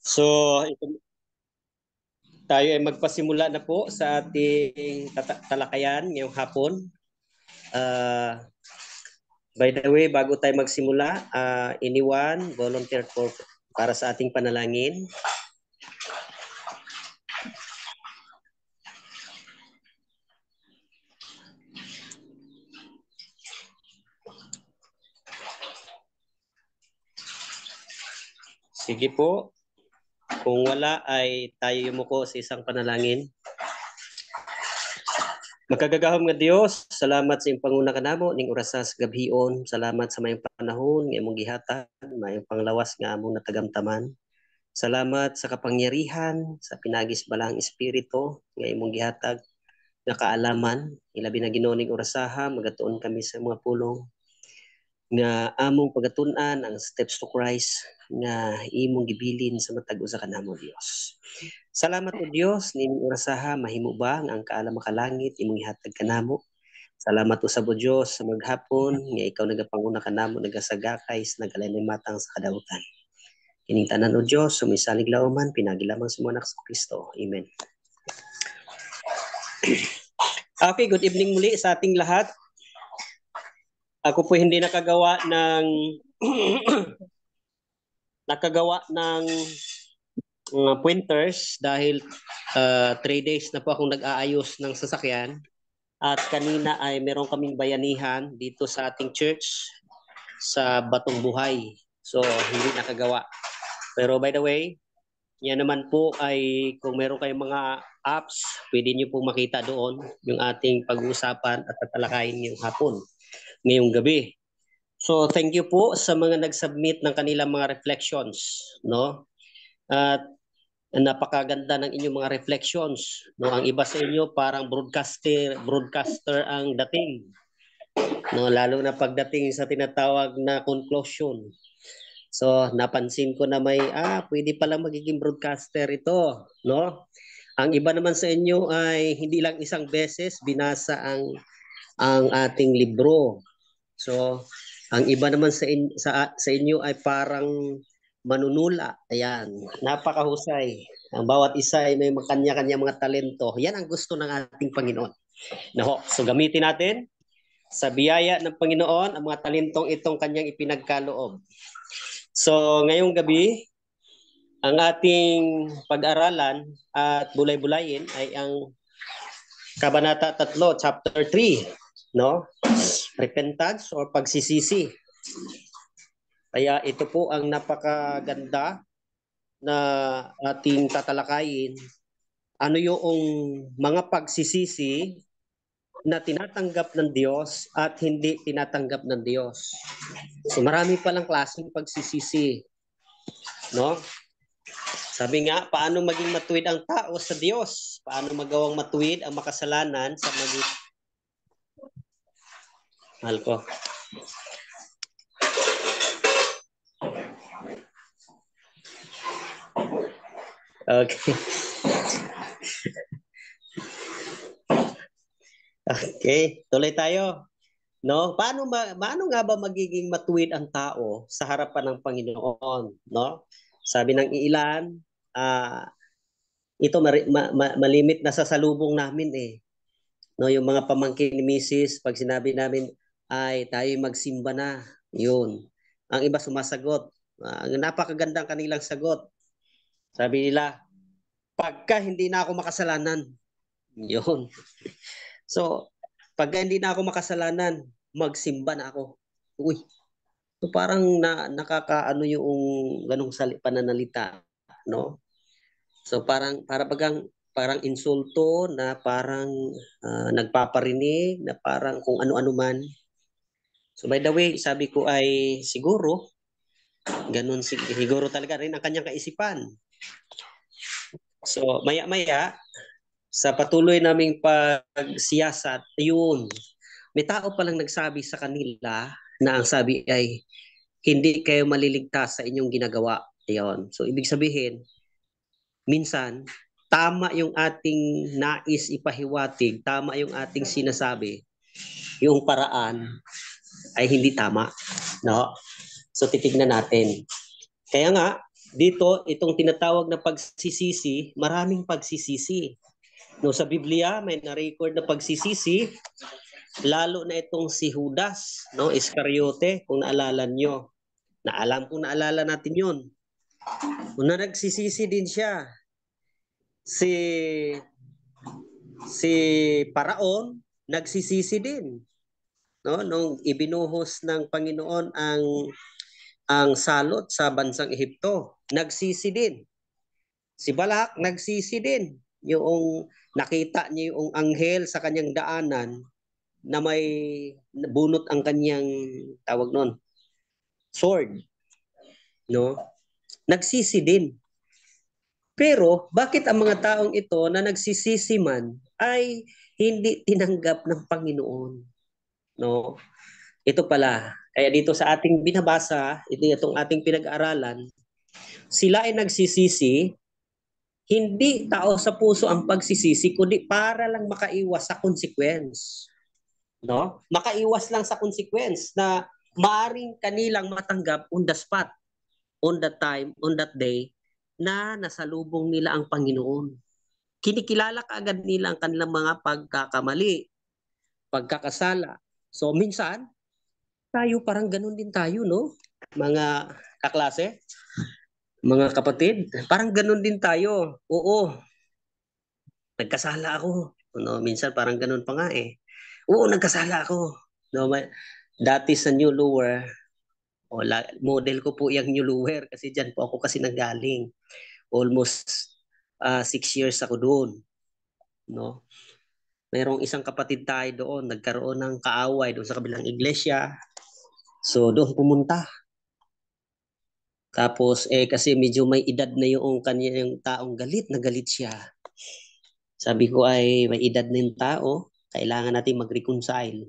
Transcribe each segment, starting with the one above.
So, tayo ay magpasimula na po sa ating talakayan ngayong hapon. By the way, bago tayo magsimula, anyone volunteer para sa ating panalangin? Sige po. Kung wala ay tayo yumuko sa isang panalangin. Magkagagahom nga Dios, salamat sa iyong panguna kanamo ning orasas gabhion. Salamat sa mayong panahon nga imong gihatag, mayong panglawas nga among natagamtaman. Salamat sa kapangyarihan sa pinagis balang espiritu nga imong gihatag nga kaalaman, ilabi na Ginoo ning orasaha magatuon kami sa mga pulong nga among pagatun-an ang steps to Christ nga imong gibilin sa matag usa kanamo Dios. Salamat o Dios nimong orasaha mahimo ba nga ang kaala makalangit imong ihatag kanamo. Salamat usab o Dios sa maghapon nga ikaw nagapanguna kanamo nagasagakay sa nagalamay matang sa kadautan. Kining tanan o Dios sumisalig lauman pinagi lamang sa mga anak sa Kristo. Amen. Okay, good evening muli sa ating lahat. Ako po hindi nakagawa ng pointers dahil 3 days na po akong nag-aayos ng sasakyan at kanina ay meron kaming bayanihan dito sa ating church sa Batong Buhay. So hindi nakagawa. Pero by the way, yan naman po ay kung meron kayong mga apps, pwede nyo po makita doon yung ating pag-uusapan at tatalakayin ngayong hapon, ngayong gabi. So thank you po sa mga nag-submit ng kanilang mga reflections, no? At napakaganda ng inyong mga reflections, no? Ang iba sa inyo parang broadcaster ang dating. No, lalo na pagdating sa tinatawag na conclusion. So, napansin ko na may pwede pala magiging broadcaster ito, no? Ang iba naman sa inyo ay hindi lang isang beses binasa ang ating libro. So, ang iba naman sa inyo ay parang manunula. Ayan, napakahusay. Ang bawat isa ay may kanya-kanya mga talento. Yan ang gusto ng ating Panginoon. No? So, gamitin natin sa biyaya ng Panginoon ang mga talentong itong kanyang ipinagkaloob. So, ngayong gabi, ang ating pag-aralan at bulay-bulayin ay ang Kabanata 3, Chapter 3, no? Repentance or pagsisisi. Kaya ito po ang napakaganda na ating tatalakayin. Ano yung mga pagsisisi na tinatanggap ng Diyos at hindi tinatanggap ng Diyos. So marami palang klaseng pagsisisi, no? Sabi nga, paano maging matuwid ang tao sa Diyos? Paano magawang matuwid ang makasalanan sa mahal ko. Okay. Okay, tuloy tayo. No? Paano nga ba magiging matuwid ang tao sa harapan ng Panginoon, no? Sabi ng ilan, ito malimit na sa salubong namin eh. No, yung mga pamangkin ni Mrs. pag sinabi namin ay tayo magsimba na, yun. Ang iba sumasagot. Ang napakagandang kanilang sagot. Sabi nila, pagka hindi na ako makasalanan, yun. So, pagka hindi na ako makasalanan, magsimba na ako. Uy, so parang nakakaano yung ganong pananalita, no? So parang insulto na parang nagpaparinig na parang kung ano-ano man. So by the way, sabi ko ay siguro siguro talaga rin ang kanyang kaisipan. So maya-maya sa patuloy naming pagsiyasat, yun, may tao palang nagsabi sa kanila na ang sabi ay hindi kayo maliligtas sa inyong ginagawa. Ayun. So ibig sabihin, minsan tama yung ating nais ipahiwatig, tama yung ating sinasabi, yung paraan ay hindi tama, no? So titignan natin. Kaya nga dito, itong tinatawag na pagsisisi, maraming pagsisisi. No, sa Biblia, may na-record na pagsisisi, lalo na itong si Judas, no, Iscariote, kung naalala nyo. Naalala natin yon. Una nagsisisi din siya. Si Paraon, nagsisisi din. No, nung ibinuhos ng Panginoon ang salot sa bansang Ehipto, nagsisi din. Si Balak nagsisi din. Yung nakita niya yung anghel sa kanyang daanan na may bunot ang kanyang tawag noon, sword, no? Nagsisi din. Pero bakit ang mga taong ito na nagsisisi man ay hindi tinanggap ng Panginoon, no? Ito pala, kaya dito sa ating binabasa, itong ating pinag-aaralan, sila ay nagsisisi, hindi tao sa puso ang pagsisisi, kundi para lang makaiwas sa consequence. No? Makaiwas lang sa consequence na maaring kanilang matanggap on the spot, on that time, on that day, na nasalubong nila ang Panginoon. Kinikilala kaagad nila ang kanilang mga pagkakamali, pagkakasala. So minsan, tayo parang ganun din tayo, no? Mga kaklase, mga kapatid, parang ganun din tayo. Oo, nagkasala ako. No, minsan parang ganun pa nga eh. Oo, nagkasala ako. No, dati sa New Lower, model ko po yung New Lower kasi dyan po ako kasi nanggaling. Almost 6 years ako doon. No? Mayroong isang kapatid tayo doon, nagkaroon ng kaaway doon sa kabilang iglesia. So doon pumunta. Tapos kasi medyo may edad na yung kanyang taong galit, na galit siya. Sabi ko ay may edad na yung tao, kailangan natin mag-reconcile.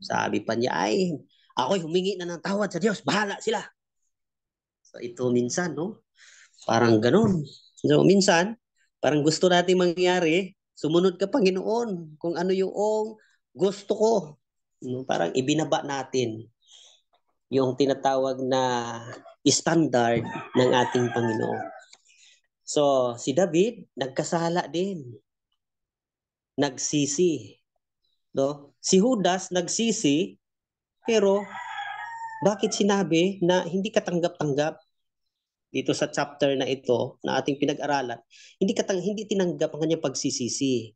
Sabi pa niya ay ako'y humingi na ng tawad sa Diyos, bahala sila. So ito minsan, no? Parang ganun. So minsan, parang gusto natin mangyari, sumunod ka Panginoon kung ano yung gusto ko. No? Parang ibinaba natin yung tinatawag na standard ng ating Panginoon. So, si David, nagkasala din. Nagsisi. No? Si Judas, nagsisi, pero bakit sinabi na hindi katanggap-tanggap dito sa chapter na ito na ating pinag-aralan? Hindi tinanggap ang kanyang pagsisisi.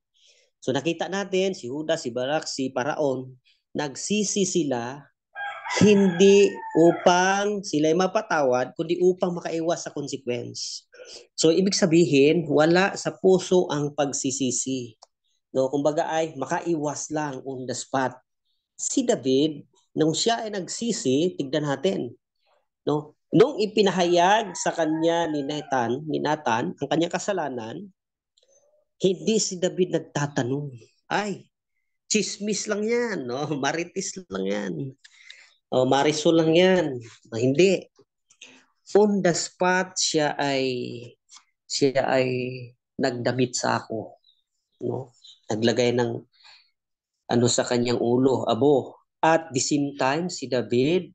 So nakita natin si Judas, si Barak, si Paraon, nagsisi sila hindi upang sila ay mapatawad, kundi upang makaiwas sa consequence. So ibig sabihin, wala sa puso ang pagsisisi. No, kumbaga ay makaiwas lang on the spot. Si David, nung siya ay nagsisi, tignan natin, no? Nung ipinahayag sa kanya ni Nathan, ang kanyang kasalanan, hindi si David nagtatanong. Ay, chismis lang yan, no? Marites lang yan. O Marisol lang yan. Hindi. On the spot siya ay nagdamit sa ako, no? Naglagay ng ano sa kanyang ulo, abo. At the same time si David,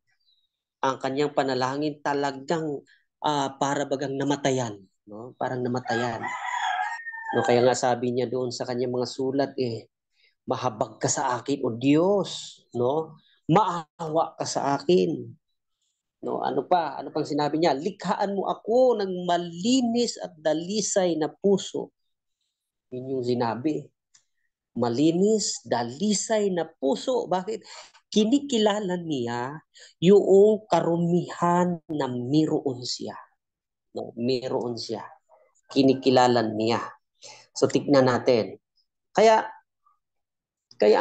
ang kanyang panalangin talagang para bagang namatayan, no? Parang namatayan. No, kaya nga sabi niya doon sa kanyang mga sulat mahabag ka sa akin o Diyos, no? Maawa ka sa akin. No, ano pa? Ano pang sinabi niya? Likhaan mo ako ng malinis at dalisay na puso. Yun yung sinabi. Malinis, dalisay na puso. Bakit? Kinikilala niya yung karumihan na meron siya. No, meron siya. Kinikilala niya. So tignan natin. Kaya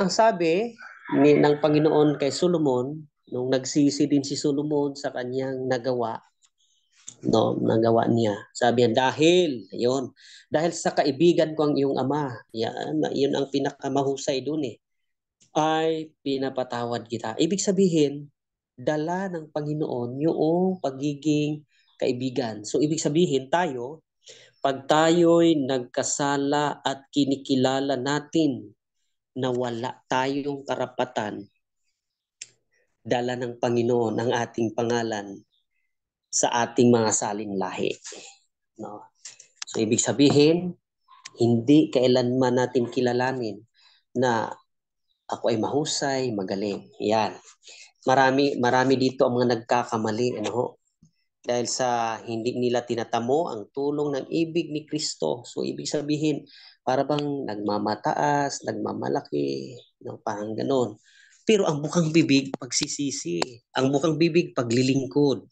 ang sabi ng Panginoon kay Solomon, nung nagsisi din si Solomon sa kanyang nagawa, no, nagawa niya. Sabi niya, dahil sa kaibigan ko ang iyong ama, yun ang pinakamahusay dun ay pinapatawad kita. Ibig sabihin, dala ng Panginoon yung pagiging kaibigan. So ibig sabihin pag tayo'y nagkasala at kinikilala natin na wala tayong karapatan, dala ng Panginoon ang ating pangalan. sa ating mga salinlahi. No? So ibig sabihin, hindi kailanman natin kilalanin na ako ay mahusay, magaling. Yan. Marami dito ang mga nagkakamali, ano ho? Dahil sa hindi nila tinatamo ang tulong ng ibig ni Kristo. So ibig sabihin, para bang nagmamataas, nagmamalaki, no, parang ganon. Pero ang bukang bibig, pagsisisi. Ang bukang bibig, paglilingkod.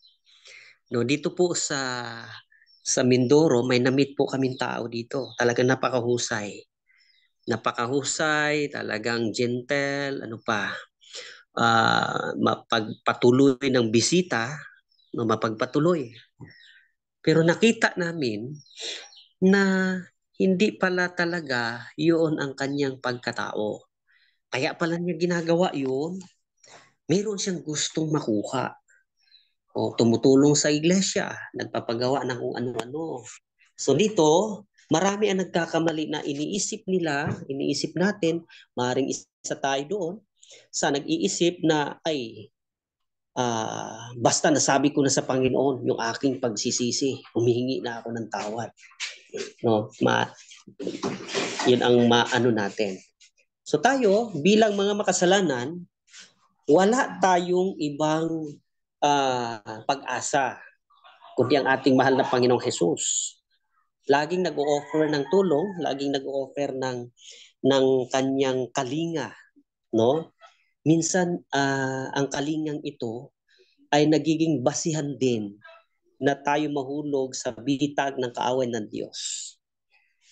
No, dito po sa Mindoro, may namit po kaming tao dito. Talagang napakahusay. Napakahusay, talagang gentle, ano pa, mapagpatuloy ng bisita, no, mapagpatuloy. Pero nakita namin na hindi pala talaga yun ang kanyang pagkatao. Kaya pala niya ginagawa yun, meron siyang gustong makuha. O tumutulong sa iglesia, nagpapagawa ng kung ano-ano. So dito, marami ang nagkakamali na iniisip natin, maaaring isa tayo doon, sa nag-iisip na ay basta nasabi ko na sa Panginoon yung aking pagsisisi, humihingi na ako ng tawad. No, yun ang maano natin. So tayo bilang mga makasalanan, wala tayong ibang pag-asa kundi ang ating mahal na Panginoong Jesus. Laging nag-o-offer ng tulong, laging nag-o-offer ng kanyang kalinga, no? Minsan ang kalingang ito ay nagiging basihan din na tayo mahulog sa bitag ng kaaway ng Diyos.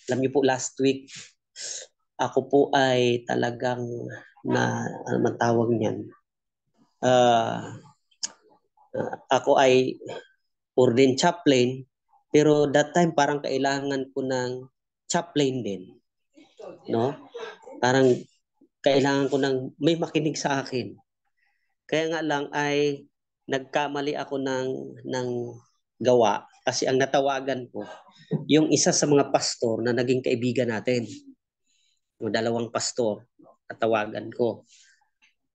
Alam niyo po, last week, ako po ay talagang ano man tawag niyan, ako ay ordained chaplain, pero that time parang kailangan ko ng chaplain din. No? Parang kailangan ko ng may makinig sa akin. Kaya nga lang ay nagkamali ako ng gawa kasi ang natawagan ko yung isa sa mga pastor na naging kaibigan natin. Yung dalawang pastor natawagan ko.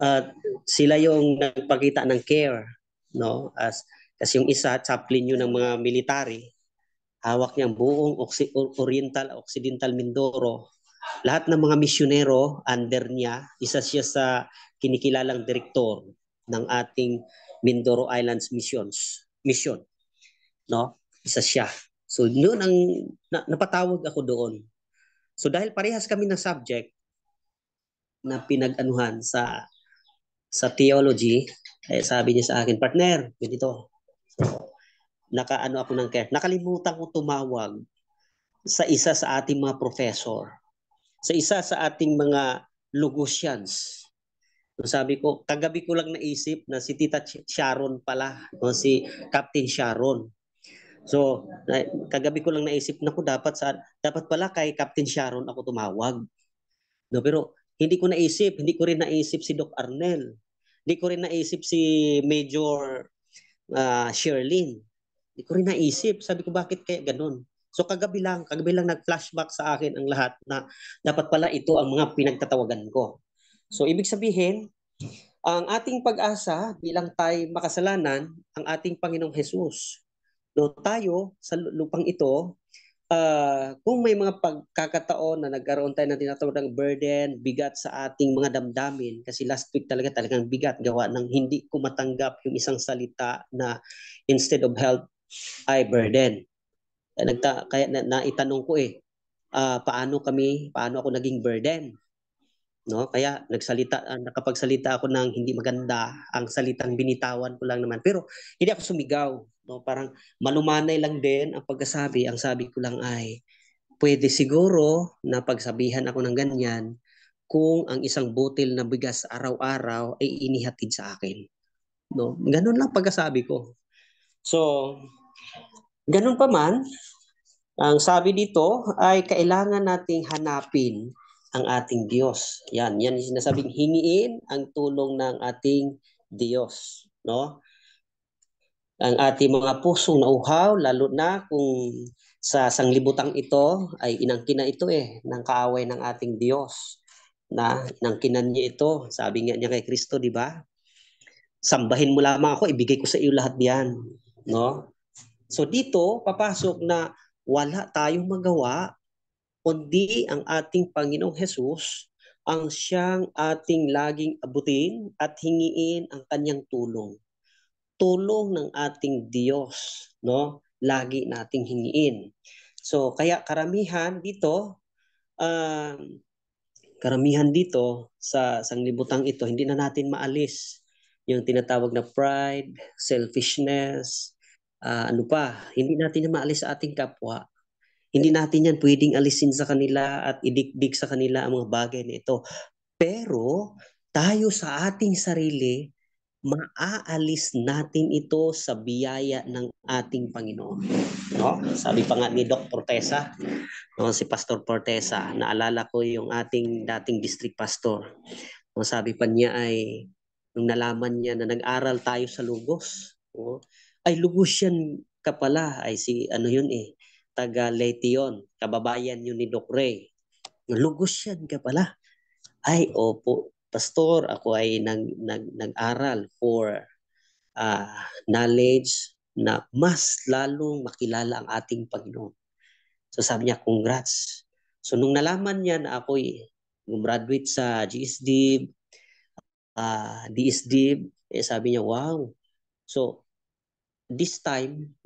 At sila yung nagpakita ng care, no? Kasi yung isa chaplain yun ng mga military, hawak niya buong Oriental, Occidental Mindoro. Lahat ng mga misyonero under niya, isa siya sa kinikilalang direktor ng ating Mindoro Islands mission, no? Isa siya. So noon ang napatawag ako doon. So dahil parehas kami ng subject na pinag-anuhan sa theology, eh, sabi niya sa akin, partner, ganito. So, nakaano ako ng care. Nakalimutan ko tumawag sa isa sa ating mga professor, sa isa sa ating mga Logosians. So sabi ko, kagabi ko lang naisip na si Tita Sharon pala, o si Captain Sharon. So, kagabi ko lang naisip na ko dapat pala kay Captain Sharon ako tumawag. No, pero hindi ko rin naisip si Doc Arnel. Hindi ko rin naisip si Major Sherlyn. Hindi ko rin naisip. Sabi ko, bakit kaya ganun? So kagabi lang nag-flashback sa akin ang lahat na dapat pala ito ang mga pinagtatawagan ko. So ibig sabihin, ang ating pag-asa bilang tayo makasalanan, ang ating Panginoong Jesus. No, tayo sa lupang ito, kung may mga pagkakataon na nagkaroon tayo ng tinatawag ng burden, bigat sa ating mga damdamin, kasi last week talagang bigat, gawa ng hindi ko matanggap yung isang salita na instead of help, ay burden. Kaya naitanong ko paano ako naging burden? No? Kaya nakapagsalita ako ng hindi maganda, ang salitang binitawan ko lang naman. Pero hindi ako sumigaw, no? Parang malumanay lang din ang pagkasabi. Ang sabi ko lang ay pwede siguro na pagsabihan ako ng ganyan kung ang isang butil na bigas araw-araw ay inihatid sa akin. No? Ganun lang pagkasabi ko. So, ganun pa man, ang sabi dito ay kailangan nating hanapin ang ating Diyos. Yan yung sinasabing hingiin ang tulong ng ating Diyos, no? Ang ating mga pusong nauhaw, lalo na kung sa sanglibutang ito ay inangkin na ito ng kaaway ng ating Diyos. Na inangkinan niya ito, sabi nga niya kay Kristo, di ba? Sambahin mo lamang ako, ibigay ko sa iyo lahat yan. no? So dito papasok na wala tayong magawa kundi ang ating Panginoong Hesus ang siyang ating laging abutin at hingiin ang kanyang tulong. Tulong ng ating Diyos, no? Lagi nating hingiin. So kaya karamihan dito sa sanglibutang ito, hindi na natin maalis yung tinatawag na pride, selfishness, ano pa, hindi natin na maalis sa ating kapwa. Hindi natin yan pwedeng alisin sa kanila at idikdik sa kanila ang mga bagay na ito. Pero tayo sa ating sarili, maaalis natin ito sa biyaya ng ating Panginoon. No? Sabi pa nga ni Dr. Tessa, no, si Pastor Portesa, naalala ko yung ating dating district pastor. No, sabi pa niya ay, nung nalaman niya na nag-aral tayo sa Lugos, no, ay Lugos yan ka pala, ay si ano yun taga Leyte yun, kababayan yun ni Doc Ray. Lugos yan ka pala. Ay, opo, pastor, ako ay nag-aral for knowledge na mas lalong makilala ang ating Panginoon. So sabi niya, congrats. So nung nalaman niya na ako'y gumraduate sa GSD, DSD, sabi niya, wow. So this time,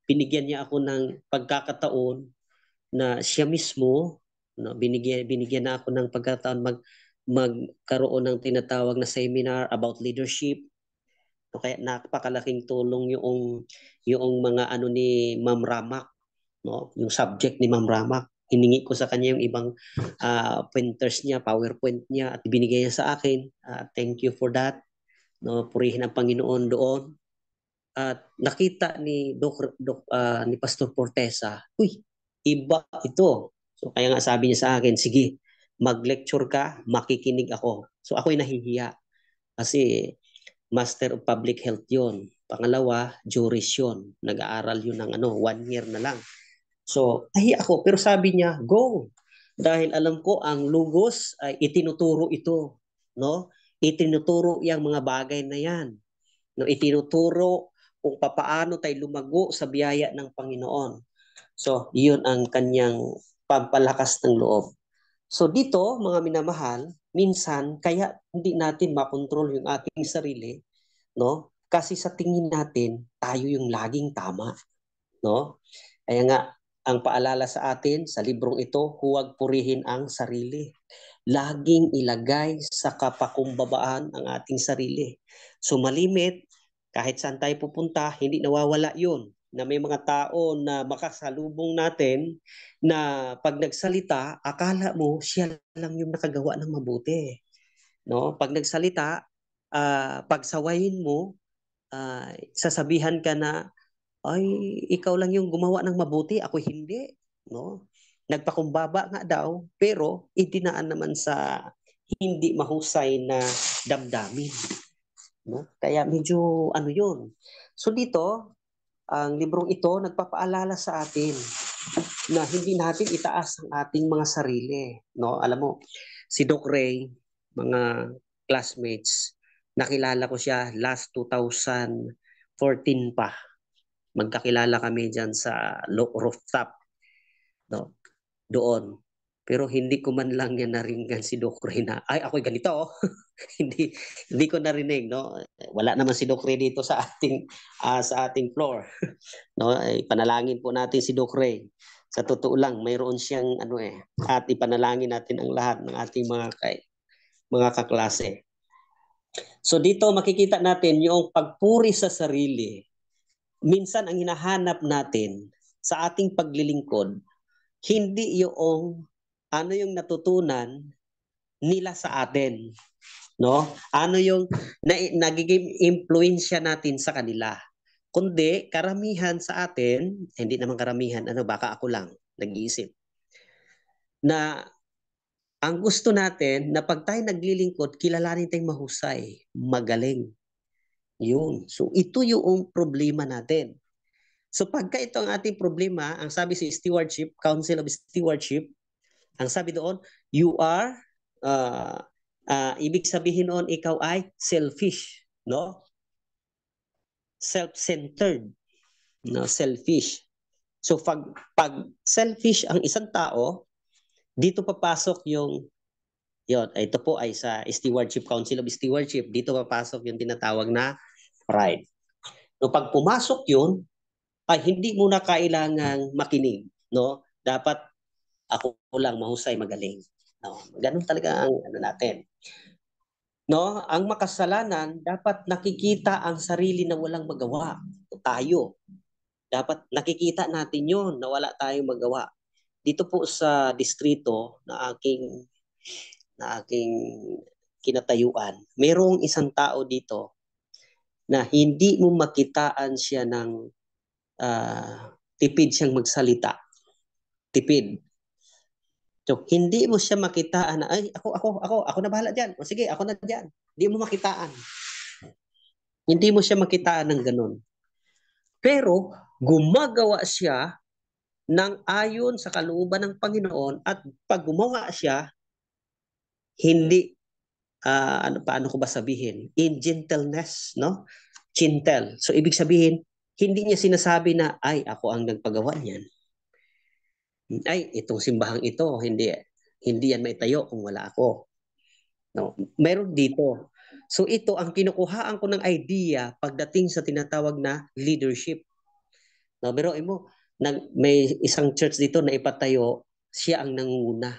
binigyan niya ako ng pagkakataon na siya mismo, no, binigyan na ako ng pagkakataon magkaroon ng tinatawag na seminar about leadership. So, kaya napakalaking tulong yung mga ano ni Ma'am Ramak, no? Yung subject ni Ma'am Ramak. Hiningi ko sa kanya yung ibang pointers niya, PowerPoint niya at binigay niya sa akin. Thank you for that. No, purihin ang Panginoon doon. At nakita ni Pastor Portesa, uy, iba ito. So kaya nga sabi niya sa akin, sige, mag-lecture ka, makikinig ako. So ako'y nahihiya kasi Master of Public Health yun. Pangalawa, juris yun. Nag-aaral yun ng 1 year na lang. So, ako. Pero sabi niya, go. Dahil alam ko, ang lugos ay itinuturo ito. No? Itinuturo yung mga bagay na yan. No? Itinuturo kung papaano tayo lumago sa biyaya ng Panginoon. So, yun ang kanyang pampalakas ng loob. So dito, mga minamahal, minsan kaya hindi natin makontrol yung ating sarili, no? Kasi sa tingin natin, tayo yung laging tama, no? Kaya nga, ang paalala sa atin sa librong ito, huwag purihin ang sarili. Laging ilagay sa kapakumbabaan ang ating sarili. So malimit, kahit saan tayo pupunta, hindi nawawala yun na may mga tao na makasalubong natin na pag nagsalita, akala mo siya lang yung nakagawa ng mabuti. No? Pag nagsalita, pagsawayin mo, sasabihan ka na, ay, ikaw lang yung gumawa ng mabuti, ako hindi. No? Nagpakumbaba nga daw, pero itinaan naman sa hindi mahusay na damdamin. No? Kaya medyo ano yun. So dito, ang librong ito nagpapaalala sa atin na hindi natin itaas ang ating mga sarili. No? Alam mo, si Doc Ray, mga classmates, nakilala ko siya last 2014 pa. Magkakilala kami dyan sa rooftop. No? Doon. Pero hindi ko man lang yan naringgan si Doc Ray na, ay, ako'y ganito. Oh. hindi hindi ko narinig, no? Wala naman si Doc Ray dito sa ating floor. No, ay panalangin po natin si Doc Ray. Sa totoo lang, mayroon siyang at ipanalangin natin ang lahat ng ating mga kaklase. So dito makikita natin yung pagpuri sa sarili. Minsan ang hinahanap natin sa ating paglilingkod, hindi yung ano yung natutunan nila sa atin, no? Ano yung nagiging impluwensya natin sa kanila. Kundi karamihan sa atin, hindi naman karamihan, baka ako lang nag-iisip, na ang gusto natin na pag tayo naglilingkod, kilalanin tayong mahusay, magaling. Yun. So ito yung problema natin. So pagka ito ang ating problema, ang sabi sa stewardship, Council of Stewardship, ang sabi doon, you are, ibig sabihin noon, ikaw ay selfish. No? self-centered, no, selfish. So pag selfish ang isang tao, dito papasok yung ito po ay sa Stewardship Council of Stewardship, dito papasok yung tinatawag na pride. So pag pumasok yun, ay hindi mo na kailangang makinig, no? Dapat ako lang mahusay, magaling. No, ganun talaga ang ano natin. No, ang makasalanan dapat nakikita ang sarili na walang magawa. Tayo. Dapat nakikita natin 'yon na wala tayong magawa. Dito po sa distrito na aking kinatayuan, mayroong isang tao dito na hindi mo makitaan siya ng tipid siyang magsalita. Tipid. So, hindi mo siya makitaan na, ay, ako na bahala dyan. O sige, ako na dyan. Hindi mo makitaan. Hindi mo siya makitaan ng ganun. Pero, gumagawa siya ng ayon sa kalooban ng Panginoon at pag gumawa siya, hindi, paano ko ba sabihin? In gentleness, no? Gentle. So, ibig sabihin, hindi niya sinasabi na, ay, ako ang nagpagawa niyan. Ay, itong simbahang ito, hindi yan maitayo kung wala ako. No, meron dito. So ito ang kinukuhaan ko ng idea pagdating sa tinatawag na leadership. No, pero may isang church dito na ipatayo, siya ang nangunguna.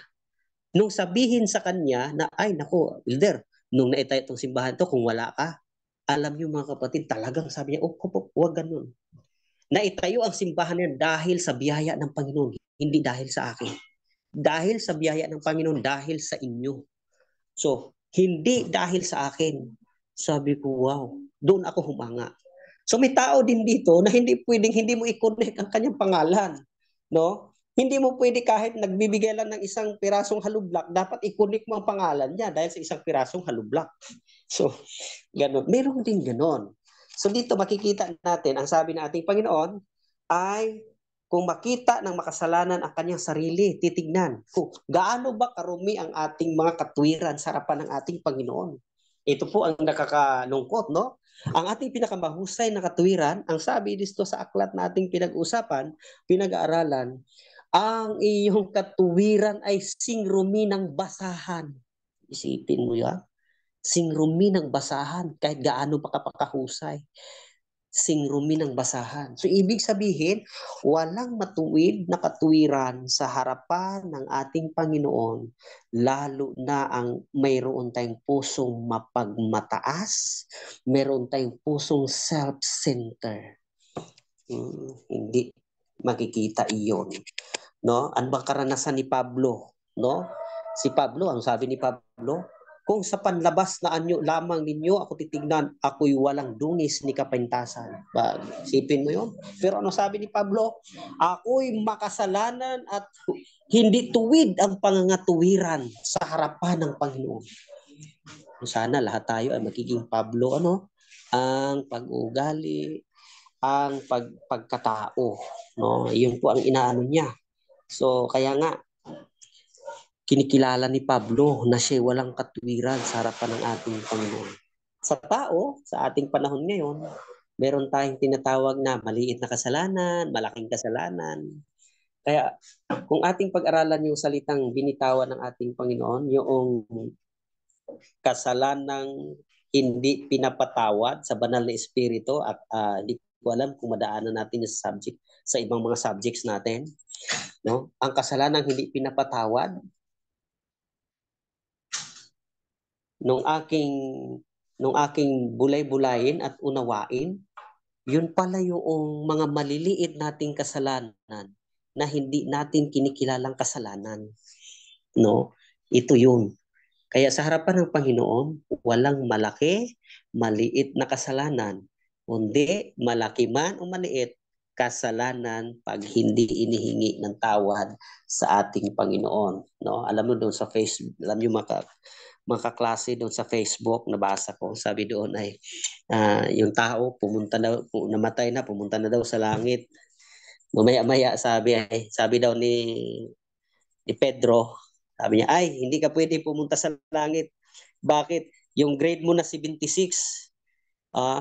Nung sabihin sa kanya na, ay nako, elder, nung naitayo itong simbahan to, kung wala ka, alam niyo mga kapatid, talagang sabi niya, huwag ganun. Naitayo ang simbahan niya dahil sa biyaya ng Panginoon, hindi dahil sa akin. Dahil sa biyaya ng Panginoon, dahil sa inyo. So, hindi dahil sa akin. Sabi ko, wow, doon ako humanga. So may tao din dito na hindi pwedeng hindi mo i-connect ang kanyang pangalan. No? Hindi mo pwede kahit nagbibigay lang ng isang pirasong halublak, dapat i-connect mo ang pangalan niya dahil sa isang pirasong halublak. So, ganun. Meron din ganun. So dito makikita natin, ang sabi ng ating Panginoon ay kung makita ng makasalanan ang kanyang sarili, titignan kung gaano ba karumi ang ating mga katwiran sa harapan ng ating Panginoon. Ito po ang nakakalungkot, no? Ang ating pinakamahusay na katwiran, ang sabi dito sa aklat na ating pinag-usapan, pinag-aaralan, ang iyong katwiran ay singrumi ng basahan. Isipin mo yan. Singrumi ng basahan, kahit gaano pa kapakahusay. Singrumi ng basahan. So ibig sabihin, walang matuwid na katwiran sa harapan ng ating Panginoon, lalo na ang mayroon tayong pusong mapagmataas, mayroon tayong pusong self-centered. Hindi makikita iyon. No? Ano bang karanasan ni Pablo? No? Si Pablo, ang sabi ni Pablo, kung sa panlabas na anyo lamang ninyo ako titignan, ako'y walang dungis ni kapintasan. Sipin mo yun? Pero ano sabi ni Pablo? Ako'y makasalanan at hindi tuwid ang pangangatuwiran sa harapan ng Panginoon. Sana lahat tayo ay magiging Pablo, ang pag-ugali, ang pagkatao. No? Yun po ang inaano niya. So, kaya nga, kinikilala ni Pablo na siya walang katwiran sa harapan ng ating Panginoon. Sa tao, sa ating panahon ngayon, meron tayong tinatawag na maliit na kasalanan, malaking kasalanan. Kaya kung ating pag-aralan yung salitang binitawan ng ating Panginoon, yung kasalanang hindi pinapatawad sa banal na espiritu at di ko alam kung madaanan natin yung subject sa ibang mga subjects natin. No? Ang kasalanang hindi pinapatawad, nung aking bulay-bulayin at unawain, yun pala yung mga maliliit nating kasalanan na hindi natin kinikilalang kasalanan. No? Ito yun. Kaya sa harapan ng Panginoon, walang malaki, maliit na kasalanan. Kundi malaki man o maliit, kasalanan pag hindi inihingi ng tawad sa ating Panginoon. No? Alam mo doon sa Facebook, alam niyo mga klase doon sa Facebook, nabasa ko, sabi doon ay yung tao namatay na, pumunta na daw sa langit. Mamaya-maya sabi daw ni Pedro, sabi niya, ay, hindi ka pwede pumunta sa langit. Bakit? Yung grade mo na 76,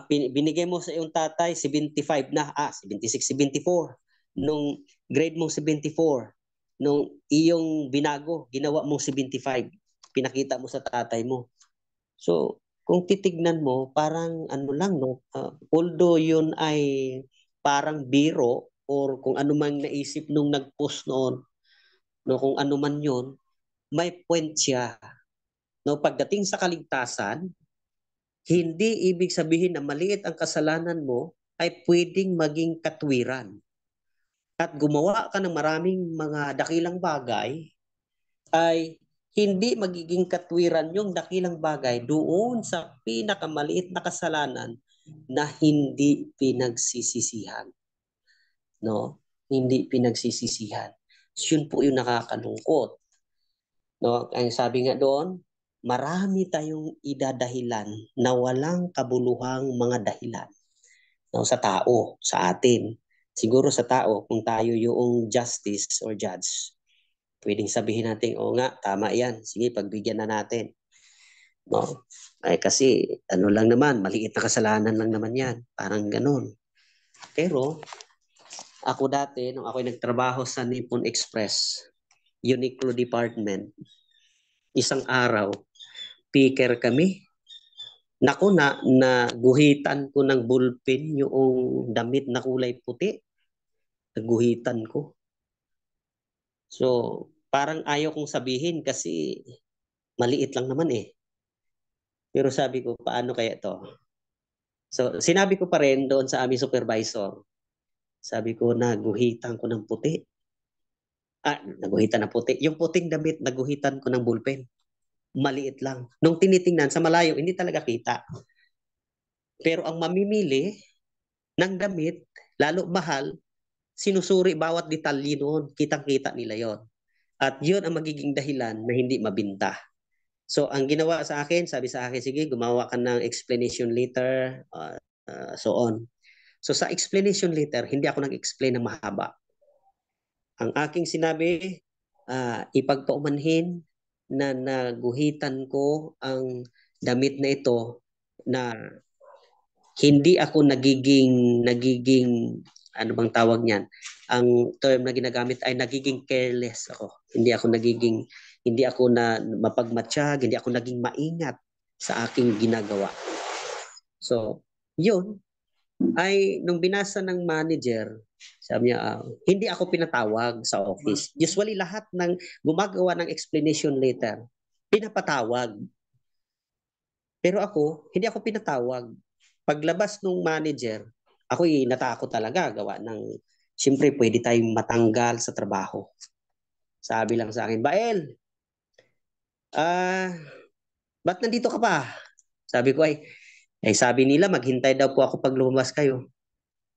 Binigay mo sa iyong tatay 75 na, 76, 74. Nung grade mong 74, nung iyong binago, ginawa mong 75. Pinakita mo sa tatay mo. So, kung titignan mo, parang ano lang, no? Although yun ay parang biro or kung ano man naisip nung nag-post noon, no, kung ano man yun, may point siya. No, pagdating sa kaligtasan, hindi ibig sabihin na maliit ang kasalanan mo ay pwedeng maging katwiran. At gumawa ka ng maraming mga dakilang bagay ay hindi magiging katwiran yung dakilang bagay doon sa pinakamaliit na kasalanan na hindi pinagsisisihan. No? Hindi pinagsisisihan. Yun po yung nakakalungkot. No? Ang sabi nga doon, marami tayong idadahilan na walang kabuluhang mga dahilan, no, sa tao, sa atin. Siguro sa tao, kung tayo yung justice or judge, pwedeng sabihin natin, o nga, tama yan. Sige, pagbigyan na natin. No? Ay kasi, ano lang naman, maliit na kasalanan lang naman yan. Parang ganun. Pero, ako dati, nung ako nagtrabaho sa Nippon Express, Uniqlo Department, isang araw, picker kami. Naku, naguhitan ko ng ballpen yung damit na kulay puti. Naguhitan ko. So, parang ayaw kong sabihin kasi maliit lang naman eh. Pero sabi ko, paano kaya to? So, sinabi ko pa rin doon sa aming supervisor. Sabi ko, naguhitan ko ng puti. Naguhitan ng puti. Yung puting damit, naguhitan ko ng ballpen. Maliit lang. Nung tinitingnan sa malayo, hindi talaga kita. Pero ang mamimili ng damit, lalo mahal, sinusuri bawat detalye noon. Kitang-kita nila yon. At yun ang magiging dahilan na hindi mabinta. So, ang ginawa sa akin, sabi sa akin, sige, gumawa ka ng explanation letter, so on. So, sa explanation letter, hindi ako nag-explain ng mahaba. Ang aking sinabi, ipagpaumanhin na naguhitan ko ang damit na ito na hindi ako nagiging ano bang tawag niyan? Ang term na ginagamit ay nagiging careless ako. Hindi ako na mapagmatsyag, hindi ako naging maingat sa aking ginagawa. So, yun ay nung binasa ng manager, sabi niya, hindi ako pinatawag sa office. Usually lahat ng gumagawa ng explanation letter, pinapatawag. Pero ako, hindi ako pinatawag. Paglabas ng manager, ako'y natakot talaga gawa ng, siyempre pwede tayong matanggal sa trabaho. Sabi lang sa akin, Bael, ba't nandito ka pa? Sabi ko ay sabi nila maghintay daw po ako pag lumabas kayo.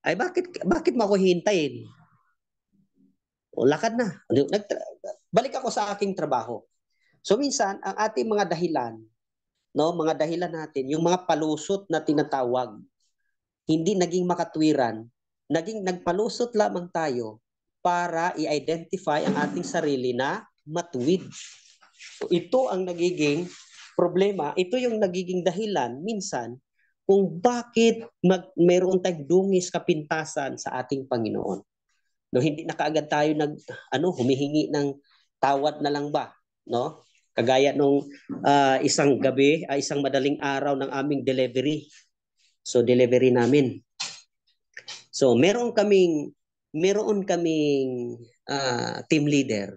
Ay bakit mo ako hintayin? O lakad na. Balik ako sa aking trabaho. So minsan ang ating mga dahilan, no, mga dahilan natin, yung mga palusot na tinatawag, hindi naging makatwiran, nagpalusot lamang tayo para i-identify ang ating sarili na matuwid. So ito ang nagiging problema, ito yung nagiging dahilan minsan kung bakit mayroon tayong dungis kapintasan sa ating Panginoon. No, hindi na kaagad tayo humihingi ng tawad na lang ba, no? Kagaya nung isang gabi, isang madaling araw ng aming delivery. So delivery namin. So meron kaming team leader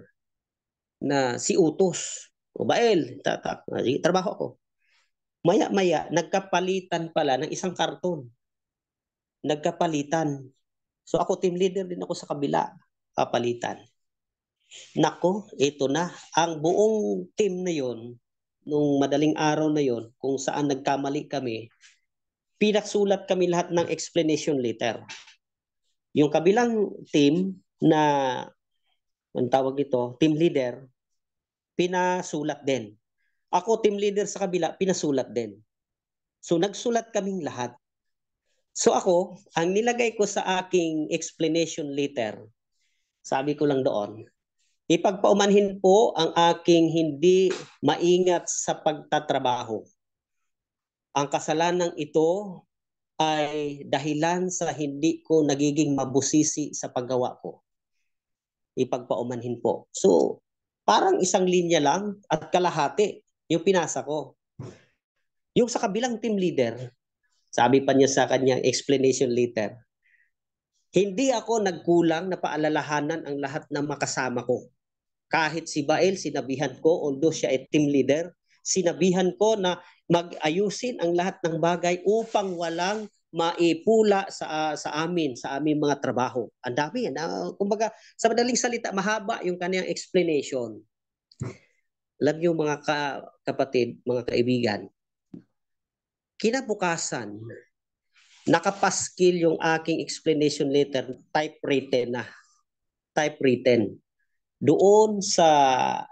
na si Utos. O Bael, trabaho ko. Maya-maya, nagkapalitan pala ng isang karton. Nagkapalitan. So ako team leader din ako sa kabila. Kapalitan. Nako, ito na. Ang buong team na yon, nung madaling araw na yon, kung saan nagkamali kami, pinaksulat kami lahat ng explanation letter. Yung kabilang team na, ang tawag ito, team leader, pinasulat din. Ako, team leader sa kabila, pinasulat din. So, nagsulat kaming lahat. So, ako, ang nilagay ko sa aking explanation letter, sabi ko lang doon, ipagpaumanhin po ang aking hindi maingat sa pagtatrabaho. Ang kasalanang ito ay dahilan sa hindi ko nagiging mabusisi sa paggawa ko. Ipagpaumanhin po. So, parang isang linya lang at kalahati yung pinasa ko. Yung sa kabilang team leader, sabi pa niya sa kanyang explanation later, hindi ako nagkulang na paalalahanan ang lahat ng makasama ko. Kahit si Bael, sinabihan ko, although siya ay team leader, sinabihan ko na mag-ayusin ang lahat ng bagay upang walang maipula sa amin, sa aming mga trabaho. Ang dami. Kumbaga, sa madaling salita, mahaba yung kanyang explanation. Alam niyo mga kapatid, mga kaibigan, kinabukasan, nakapaskil yung aking explanation letter, typewritten na. Typewritten. Doon sa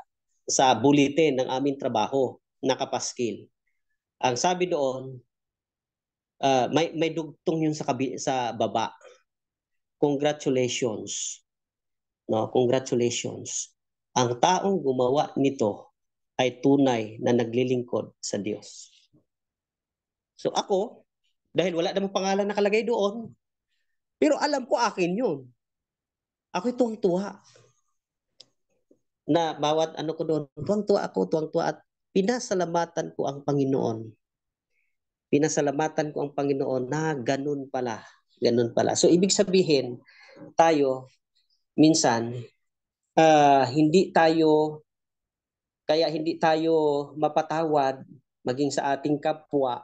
bulletin ng aming trabaho, nakapaskil. Ang sabi doon, may dugtong yun sa baba. Congratulations. No, congratulations. Ang taong gumawa nito ay tunay na naglilingkod sa Diyos. So ako, dahil wala namang pangalan nakalagay doon, pero alam ko akin yun. Ako'y tuwang-tuwa na bawat ano ko doon, tuwang-tuwa ako, tuwang-tuwa at pinasalamatan ko ang Panginoon. Pinasalamatan ko ang Panginoon na ganun pala. Ganun pala. So ibig sabihin, tayo, minsan, hindi tayo mapatawad maging sa ating kapwa,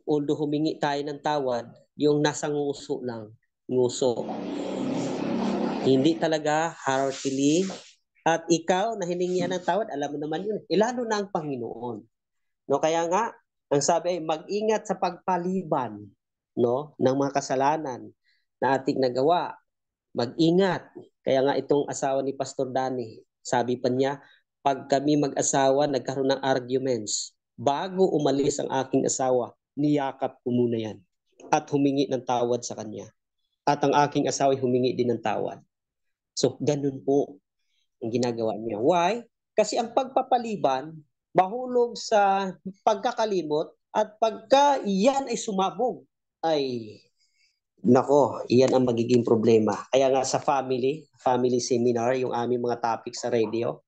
although humingi tayo ng tawad, yung nasa nguso lang. Nguso. Hindi talaga heartily. At ikaw na hiningian ng tawad, alam mo naman yun. Lalo na ang Panginoon. No, kaya nga, ang sabi ay mag-ingat sa pagpaliban, no, ng mga kasalanan na ating nagawa. Mag-ingat. Kaya nga itong asawa ni Pastor Danny, sabi pa niya, pag kami mag-asawa, nagkaroon ng arguments, bago umalis ang aking asawa, niyakap ko muna yan at humingi ng tawad sa kanya. At ang aking asawa ay humingi din ng tawad. So, ganun po ang ginagawa niya. Why? Kasi ang pagpapaliban, mahulog sa pagkakalimot at pagka iyan ay sumabog, ay nako, iyan ang magiging problema. Kaya nga sa family seminar, yung aming mga topic sa radio,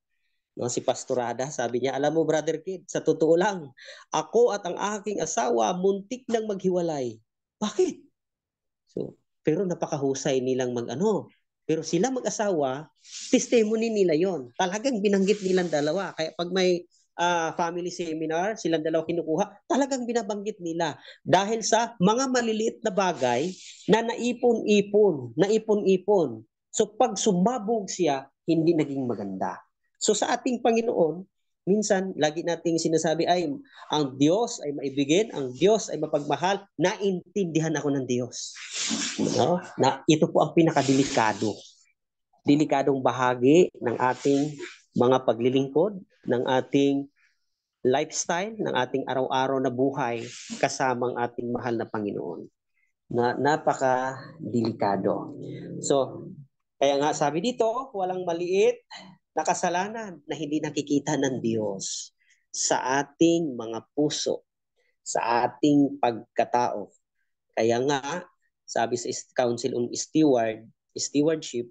no, si Pastorada, sabi niya, alam mo brother kid, sa totoo lang, ako at ang aking asawa muntik nang maghiwalay. Bakit? So, pero napakahusay nilang pero sila mag-asawa, testimony nila yon. Talagang binanggit nilang dalawa. Kaya pag may family seminar, silang dalawa kinukuha, talagang binabanggit nila. Dahil sa mga maliliit na bagay na naipon-ipon. So pag sumabog siya, hindi naging maganda. So sa ating Panginoon, minsan lagi nating sinasabi ay ang Diyos ay maibigin, ang Diyos ay mapagmahal, naintindihan ako ng Diyos. No? Na ito po ang delikadong bahagi ng ating mga paglilingkod, ng ating lifestyle, ng ating araw-araw na buhay kasama ang ating mahal na Panginoon. Na napaka-delikado. So, kaya nga sabi dito, walang maliit na kasalanan na hindi nakikita ng Diyos sa ating mga puso, sa ating pagkatao. Kaya nga, sabi sa Council on Stewardship,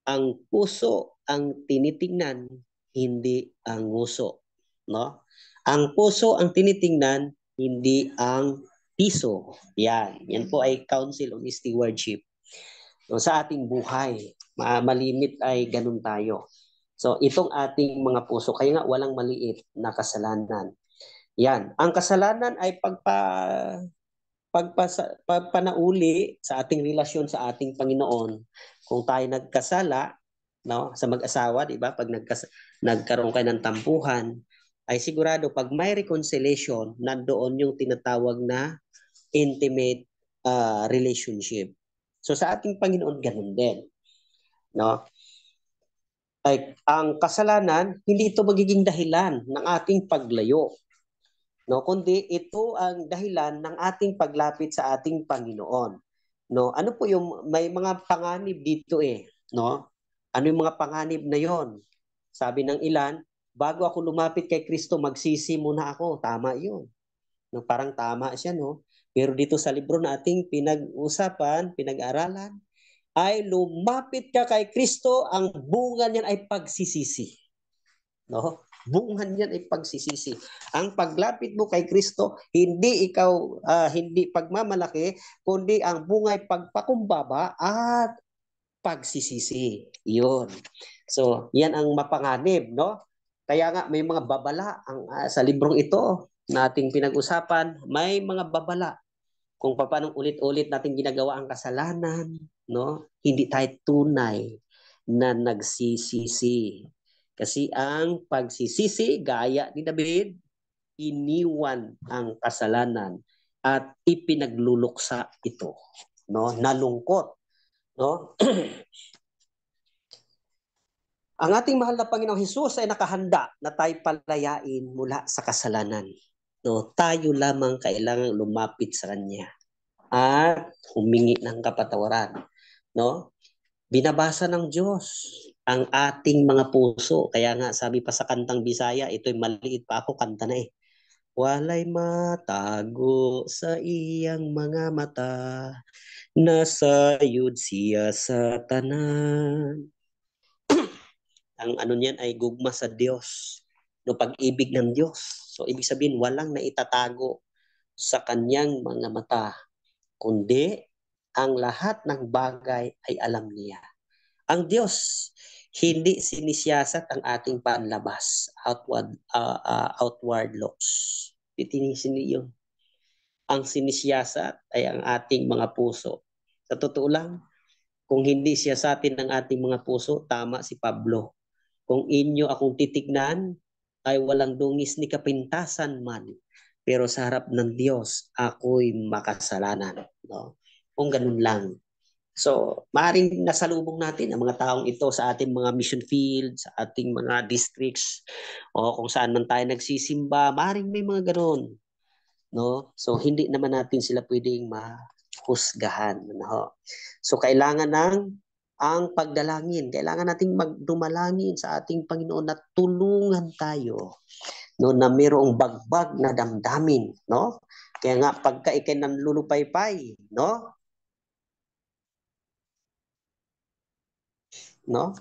ang puso ang tinitingnan, hindi ang nguso. No? Ang puso ang tinitingnan, hindi ang piso. Yan po ay Council on Stewardship. No, sa ating buhay, malimit ay ganun tayo. So itong ating mga puso, kaya nga walang maliit na kasalanan. Yan. Ang kasalanan ay pagpanauli sa ating relasyon sa ating Panginoon. Kung tayo nagkasala, no, sa mag-asawa, di ba? Pag nagkaroon kayo ng tampuhan, ay sigurado pag may reconciliation, nandoon yung tinatawag na intimate relationship. So sa ating Panginoon, ganun din. No? Ay, ang kasalanan, hindi ito magiging dahilan ng ating paglayo. No, kundi ito ang dahilan ng ating paglapit sa ating Panginoon. No, ano po yung may mga panganib dito no? Ano yung mga panganib na yon? Sabi ng ilan, bago ako lumapit kay Kristo, magsisi muna ako. Tama 'yun. No, parang tama siya, no? Pero dito sa libro na ating pinag-usapan, pinag-aralan, ay lumapit ka kay Kristo, ang bunga niyan ay pagsisisi. No? Bunga niyan ay pagsisisi. Ang paglapit mo kay Kristo, hindi ikaw hindi pagmamalaki, kundi ang bunga ay pagpakumbaba at pagsisisi. 'Yun. So, 'yan ang mapanganib, no? Kaya nga may mga babala ang sa librong ito na ating pinag-usapan, may mga babala kung paano ulit-ulit natin ginagawa ang kasalanan, no? Hindi tayo tunay na nagsisisi. Kasi ang pagsisisi, gaya ni David, iniwan ang kasalanan at ipinagluluksa ito, no? Nalungkot, no? Ang ating mahal na Panginoong Hesus ay nakahanda na tayo palayain mula sa kasalanan. No, tayo lamang kailangang lumapit sa Kanya at humingi ng kapatawaran. No? Binabasa ng Diyos ang ating mga puso. Kaya nga sabi pa sa kantang Bisaya, ito'y maliit pa ako, kanta na eh. Walay matago sa iyang mga mata, nasayod siya sa tanan. Ang ano niyan ay gugma sa Diyos, no, pag-ibig ng Diyos. So ibig sabihin walang naitatago sa kanyang mga mata, kundi ang lahat ng bagay ay alam niya. Ang Diyos hindi sinisiyasat ang ating panlabas, outward looks. Titinisin niyo. Ang sinisiyasat ay ang ating mga puso. Sa totoo lang, kung hindi siyasatin ng ating mga puso, tama si Pablo. Kung inyo akong titignan, ay walang dungis ni kapintasan man. Pero sa harap ng Diyos, ako'y makasalanan. No? Kung ganun lang. So, maaaring nasalubong natin ang mga taong ito sa ating mga mission fields, sa ating mga districts, o kung saan man tayo nagsisimba, maaaring may mga ganun. No? So, hindi naman natin sila pwedeng mahusgahan. No? So, kailangan ng ang pagdalangin. Kailangan nating magdumalangin sa ating Panginoon na tulungan tayo, no, na mayroong bagbag na damdamin, no? Kaya nga pagka ikay nanlulupaypay, no? No?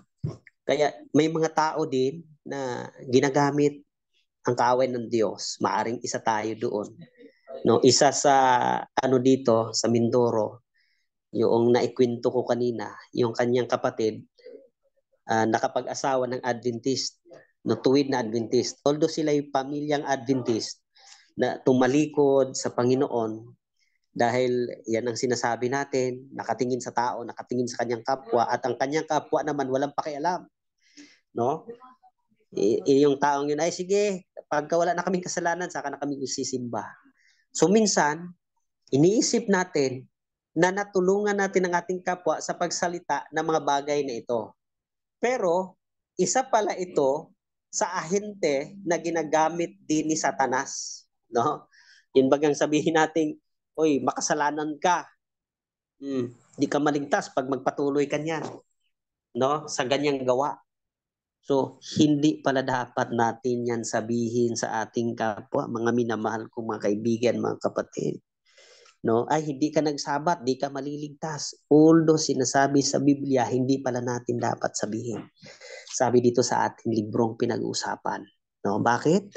Kaya may mga tao din na ginagamit ang kaaway ng Diyos. Maaring isa tayo doon. No, isa sa ano dito sa Mindoro, yung naikwento ko kanina, yung kanyang kapatid nakapag-asawa ng Adventist, no, tuwid na Adventist. Although sila yung pamilyang Adventist na tumalikod sa Panginoon dahil yan ang sinasabi natin, nakatingin sa tao, nakatingin sa kanyang kapwa, at ang kanyang kapwa naman walang pakialam. No? Yung taong yun, ay sige, pagka wala na kaming kasalanan, saka na kami sisimba. So minsan, iniisip natin na natulungan natin ang ating kapwa sa pagsalita ng mga bagay na ito. Pero, isa pala ito sa ahente na ginagamit din ni Satanas. No? Yun bagang sabihin natin, oy, makasalanan ka. Di ka maligtas pag magpatuloy ka niyan. No? Sa ganyang gawa. So, hindi pala dapat natin yan sabihin sa ating kapwa, mga minamahal kong mga kaibigan, mga kapatid. No? Ay, hindi ka nagsabat, di ka maliligtas. Although sinasabi sa Biblia, hindi pala natin dapat sabihin. Sabi dito sa ating librong pinag-uusapan. No? Bakit?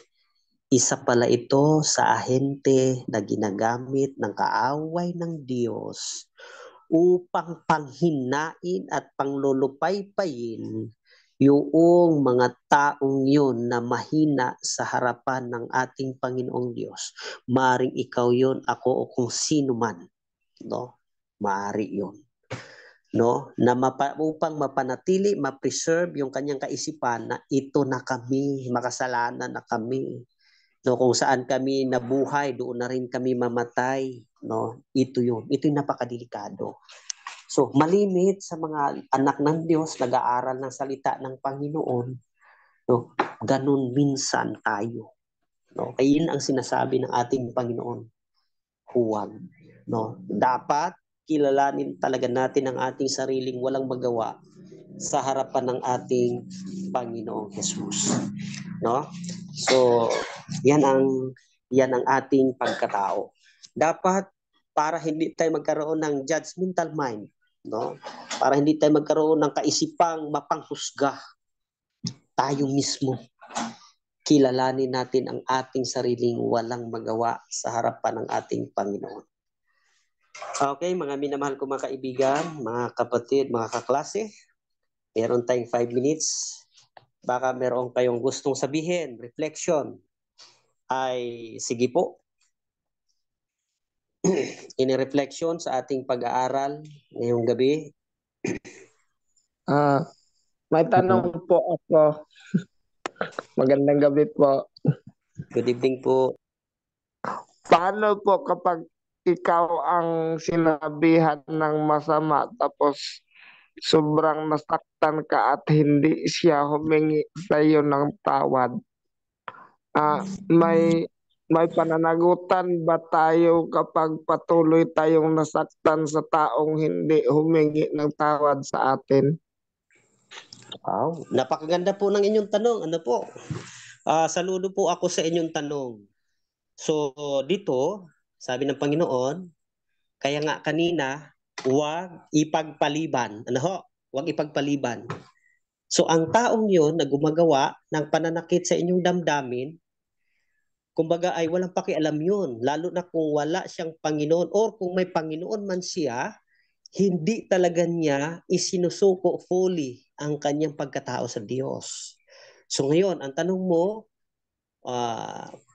Isa pala ito sa ahente na ginagamit ng kaaway ng Diyos upang panghinain at panglulupaypayin yung mga taong yun na mahina sa harapan ng ating Panginoong Diyos. Maaring ikaw yun, ako o kung sino man. No? Maari yun. No? Na upang mapanatili, ma-preserve yung kanyang kaisipan na ito na kami, makasalanan na kami. No? Kung saan kami nabuhay, doon na rin kami mamatay. No? Ito yun. Ito yung napakadelikado. So, malimit sa mga anak ng Diyos, nag-aaral ng salita ng Panginoon, no? Ganun minsan tayo. No? Kaya yun ang sinasabi ng ating Panginoon. Huwag. No? Dapat kilalanin talaga natin ang ating sariling walang magawa sa harapan ng ating Panginoong Jesus. No? So, yan ang ating pagkatao. Dapat para hindi tayo magkaroon ng judgmental mind, no? Para hindi tayo magkaroon ng kaisipang mapanghusga. Tayo mismo kilalanin natin ang ating sariling walang magawa sa harapan ng ating Panginoon. Okay, mga minamahal ko mga kaibigan, mga kapatid, mga kaklase, meron tayong 5 minutes. Baka meron kayong gustong sabihin, reflection, ay sige po. Ini-reflection sa ating pag-aaral ngayong gabi. May tanong po ako. Magandang gabi po. Good evening po. Paano po kapag ikaw ang sinabihan ng masama tapos sobrang nasaktan ka at hindi siya humingi sa iyo ng tawad? May pananagutan ba tayo kapag patuloy tayong nasaktan sa taong hindi humingi ng tawad sa atin? Wow, napakaganda po ng inyong tanong. Ano po? Saludo po ako sa inyong tanong. So dito, sabi ng Panginoon, kaya nga kanina, huwag ipagpaliban. Ano ho? Huwag ipagpaliban. So ang taong yun na gumagawa ng pananakit sa inyong damdamin, kumbaga ay walang pakialam yun. Lalo na kung wala siyang Panginoon or kung may Panginoon man siya, hindi talaga niya isinusuko fully ang kanyang pagkatao sa Diyos. So ngayon, ang tanong mo,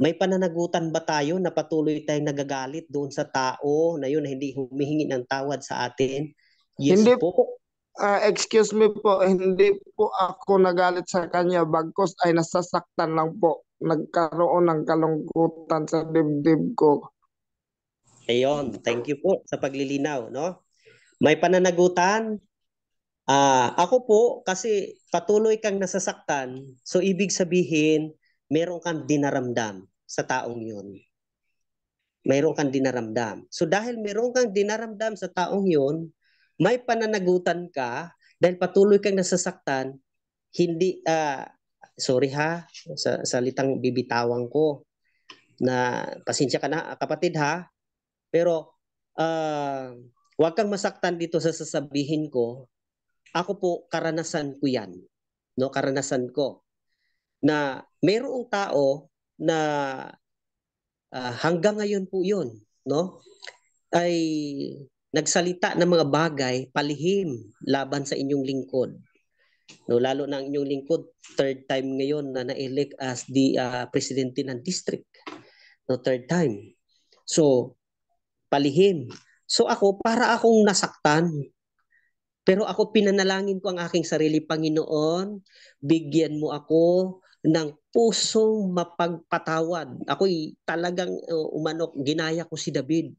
may pananagutan ba tayo na patuloy tayong nagagalit doon sa tao na yun na hindi humihingi ng tawad sa atin? Yes Hindi po. Excuse me po, hindi po ako nagalit sa kanya, bagkus ay nasasaktan lang po. Nagkaroon ng kalungkutan sa dibdib ko. Ayun, thank you po sa paglilinaw, no? May pananagutan. Ako po, kasi patuloy kang nasasaktan, so ibig sabihin, meron kang dinaramdam sa taong yun. Meron kang dinaramdam. So dahil meron kang dinaramdam sa taong yun, may pananagutan ka, dahil patuloy kang nasasaktan, hindi, sorry ha, sa salitang bibitawang ko, na pasensya ka na kapatid ha, pero huwag kang masaktan dito sa sasabihin ko. Ako po, karanasan ko yan. No, karanasan ko na mayroong tao na hanggang ngayon po yun, no, ay nagsalita ng mga bagay palihim laban sa inyong lingkod. No, lalo na ang inyong lingkod, third time ngayon na na-elect as the presidente ng district. No, third time. So, palihim. So ako, para akong nasaktan. Pero ako pinanalangin ko ang aking sarili, Panginoon, bigyan mo ako ng pusong mapagpatawad. Ako'y talagang ginaya ko si David.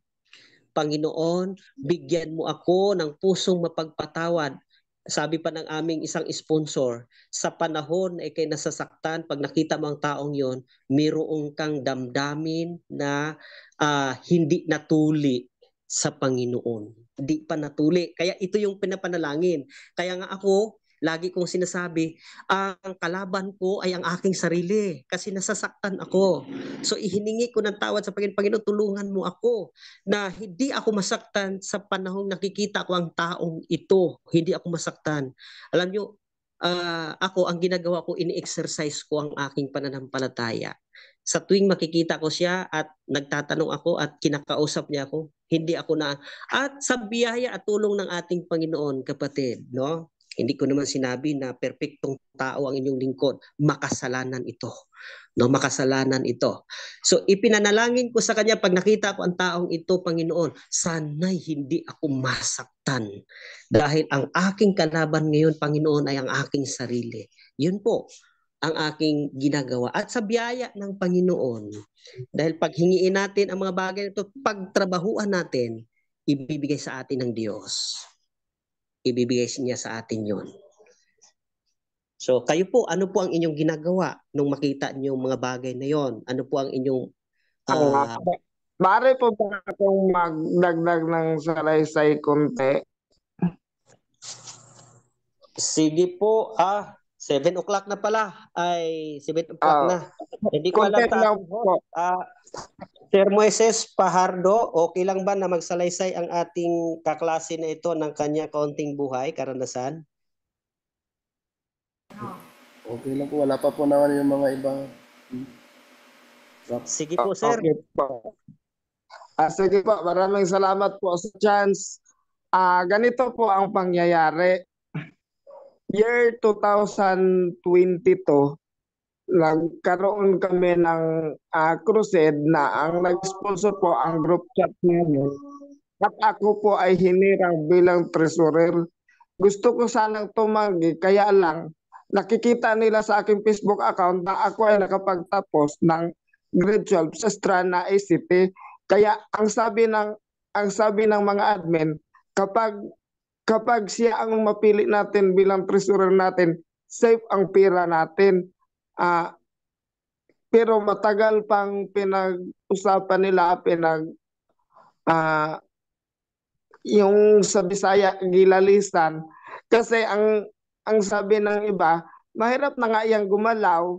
Panginoon, bigyan mo ako ng pusong mapagpatawad. Sabi pa ng aming isang sponsor, sa panahon na ikay nasasaktan, pag nakita mo ang taong yon, mayroong kang damdamin na hindi natuli sa Panginoon. Hindi pa natuli. Kaya ito yung pinapanalangin. Kaya nga ako, lagi kong sinasabi, ang kalaban ko ay ang aking sarili kasi nasasaktan ako. So ihiningi ko ng tawad sa Panginoon, tulungan mo ako na hindi ako masaktan sa panahong nakikita ko ang taong ito. Hindi ako masaktan. Alam nyo, ako, ang ginagawa ko, ini-exercise ko ang aking pananampalataya. Sa tuwing makikita ko siya at nagtatanong ako at kinakausap niya ako, hindi ako na, at sa biyaya at tulong ng ating Panginoon, kapatid, no? Hindi ko naman sinabi na perpektong tao ang inyong lingkod. Makasalanan ito. No, makasalanan ito. So ipinanalangin ko sa kanya pag nakita ko ang taong ito, Panginoon, sana'y hindi ako masaktan. Dahil ang aking kalaban ngayon, Panginoon, ay ang aking sarili. Yun po ang aking ginagawa. At sa biyaya ng Panginoon, dahil pag hingiin natin ang mga bagay ito, pagtrabahuan natin, ibibigay sa atin ng Diyos. Ibibigay niya sa atin yon. So kayo po, ano po ang inyong ginagawa nung makita niyo mga bagay na yon? Ano po ang inyong Mare po ba akong magdagdag ng salaysay konti? Sige po, 7 o'clock na pala. Ay, 7 o'clock Ah, na. Hindi ko alam content sa lang ating po. host. Sir Moises Pahardo, okay lang ba na magsalaysay ang ating kaklase na ito ng kanya kaunting buhay, karanasan? Okay lang po. Wala pa po naman yung mga ibang... Sige po, sir. Okay po. Sige po, maraming salamat po sa chance. Ganito po ang pangyayari. Year 2022, nagkaroon kami ng crusade na ang nag-sponsor po ang group chat namin. At ako po ay hinirang bilang treasurer. Gusto ko sanang tumanggi, kaya lang nakikita nila sa aking Facebook account na ako ay nakapagtapos ng grade 12 sa Strana ICT. Kaya ang sabi ng mga admin, kapag siya ang mapili natin bilang treasurer natin, safe ang pira natin. Pero matagal pang pinag-usapan nila, yung sa Bisaya gilalisan, kasi ang sabi ng iba, mahirap na nga yang gumalaw,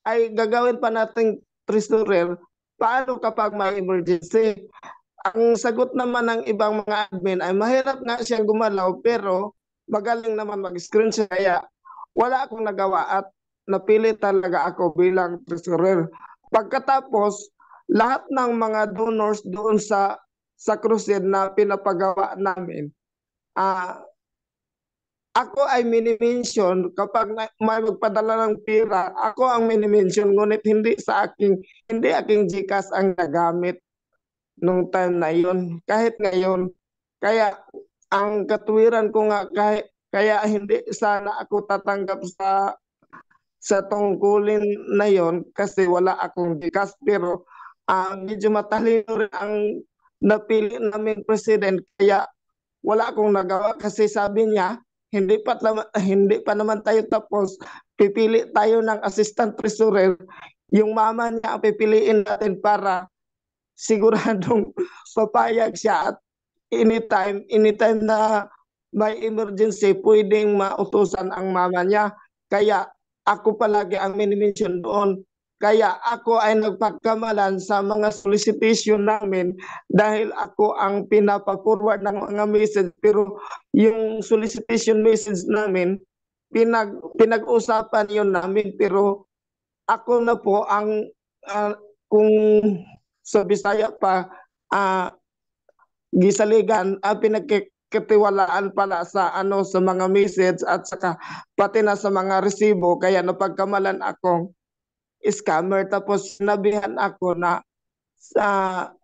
ay gagawin pa nating treasurer, paano kapag may emergency? Ang sagot naman ng ibang mga admin ay mahirap nga siyang gumalaw pero magaling naman mag-screenshot, kaya wala akong nagawa at napili talaga ako bilang treasurer. Pagkatapos, lahat ng mga donors doon sa crusade na pinapagawa namin, ako ay minimension kapag may magpadala ng pira, ako ang minimension, ngunit hindi aking GCash ang nagamit nung time na yun. Kahit ngayon, kaya ang katuwiran ko nga, kaya hindi sana ako tatanggap sa tungkulin na yon kasi wala akong GCash. Pero medyo matalino rin ang napili namin president, kaya wala akong nagawa kasi sabi niya, hindi pa naman tayo tapos, pipili tayo ng assistant treasurer, yung mama niya ang pipiliin natin para siguradong papayag siya at anytime na may emergency, pwedeng mautusan ang mama niya. Kaya ako palagi ang minimension doon. Kaya ako ay nagpagkamalan sa mga solicitation namin dahil ako ang pinapa-forward ng mga message, pero yung solicitation message namin, pinag-usapan yun namin, pero ako na po ang kung sa Bisaya pa, gisaligan, pinagkatiwalaan pala sa mga message at saka pati na sa mga resibo, kaya napagkamalan akong scammer. Tapos sinabihan ako na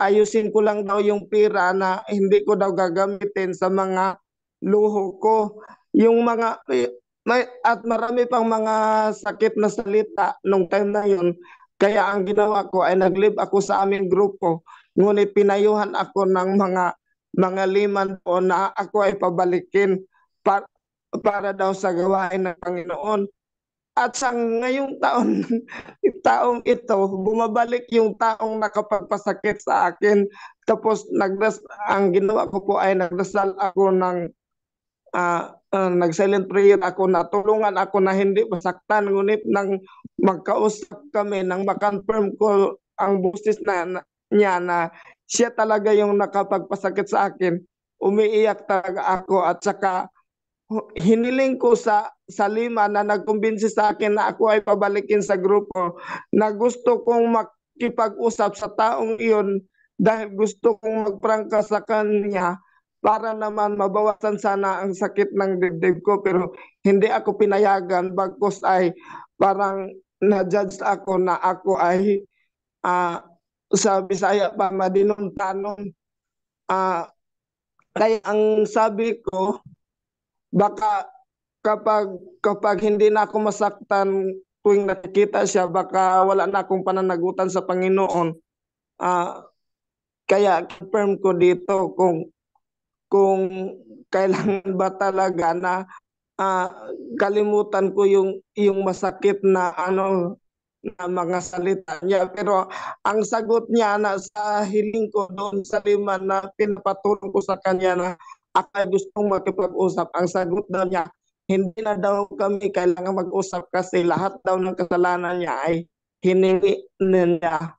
ayusin ko lang daw yung pira, na hindi ko daw gagamitin sa mga luho ko. Yung mga at marami pang mga sakit na salita nung time na yun. Kaya ang ginawa ko ay nag-leave ako sa aming grupo. Ngunit pinayuhan ako ng mga liman po na ako ay pabalikin para daw sa gawain ng Panginoon. At sa ngayong taong ito, bumabalik yung taong nakapagpasakit sa akin. Tapos ang ginawa ko po ay nagdasal ako nag-silent prayer ako na tulungan ako na hindi masaktan. Ngunit nang magkausap kami, nang makonfirm ko ang boses niya na siya talaga yung nakapagpasakit sa akin, umiiyak talaga ako. At saka hiniling ko sa lima na nagkumbinsi sa akin na ako ay pabalikin sa grupo, na gusto kong makipag-usap sa taong iyon dahil gusto kong magprangka sa kanya para naman mabawasan sana ang sakit ng dibdib ko. Pero hindi ako pinayagan, bagkus ay parang na-judge ako na ako ay sa Bisaya pa madinong-tanon. Kaya ang sabi ko, baka kapag hindi na ako masaktan tuwing nakikita siya, baka wala na akong pananagutan sa Panginoon. Kaya confirm ko dito kung kailangan ba talaga na kalimutan ko yung masakit na na mga salita niya. Pero ang sagot niya na sa hiling ko doon sa lima na pinapatulong ko sa kanya na ako gustong makipag-usap, ang sagot daw niya, hindi na daw kami kailangan mag-usap kasi lahat daw ng kasalanan niya ay hiningi niya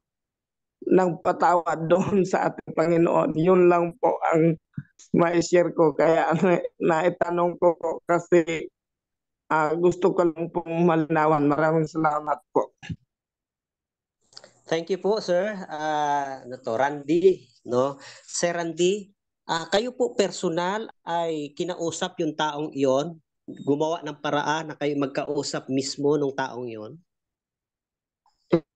ng patawad doon sa ating Panginoon. Yun lang po ang ma-share ko. Kaya naitanong ko po kasi gusto ko lang pong malinawan. Maraming salamat po. Thank you po, sir. Randy, no? Sir Randy, kayo po personal ay kinausap yung taong iyon, gumawa ng paraan na kayo magkausap mismo ng taong iyon?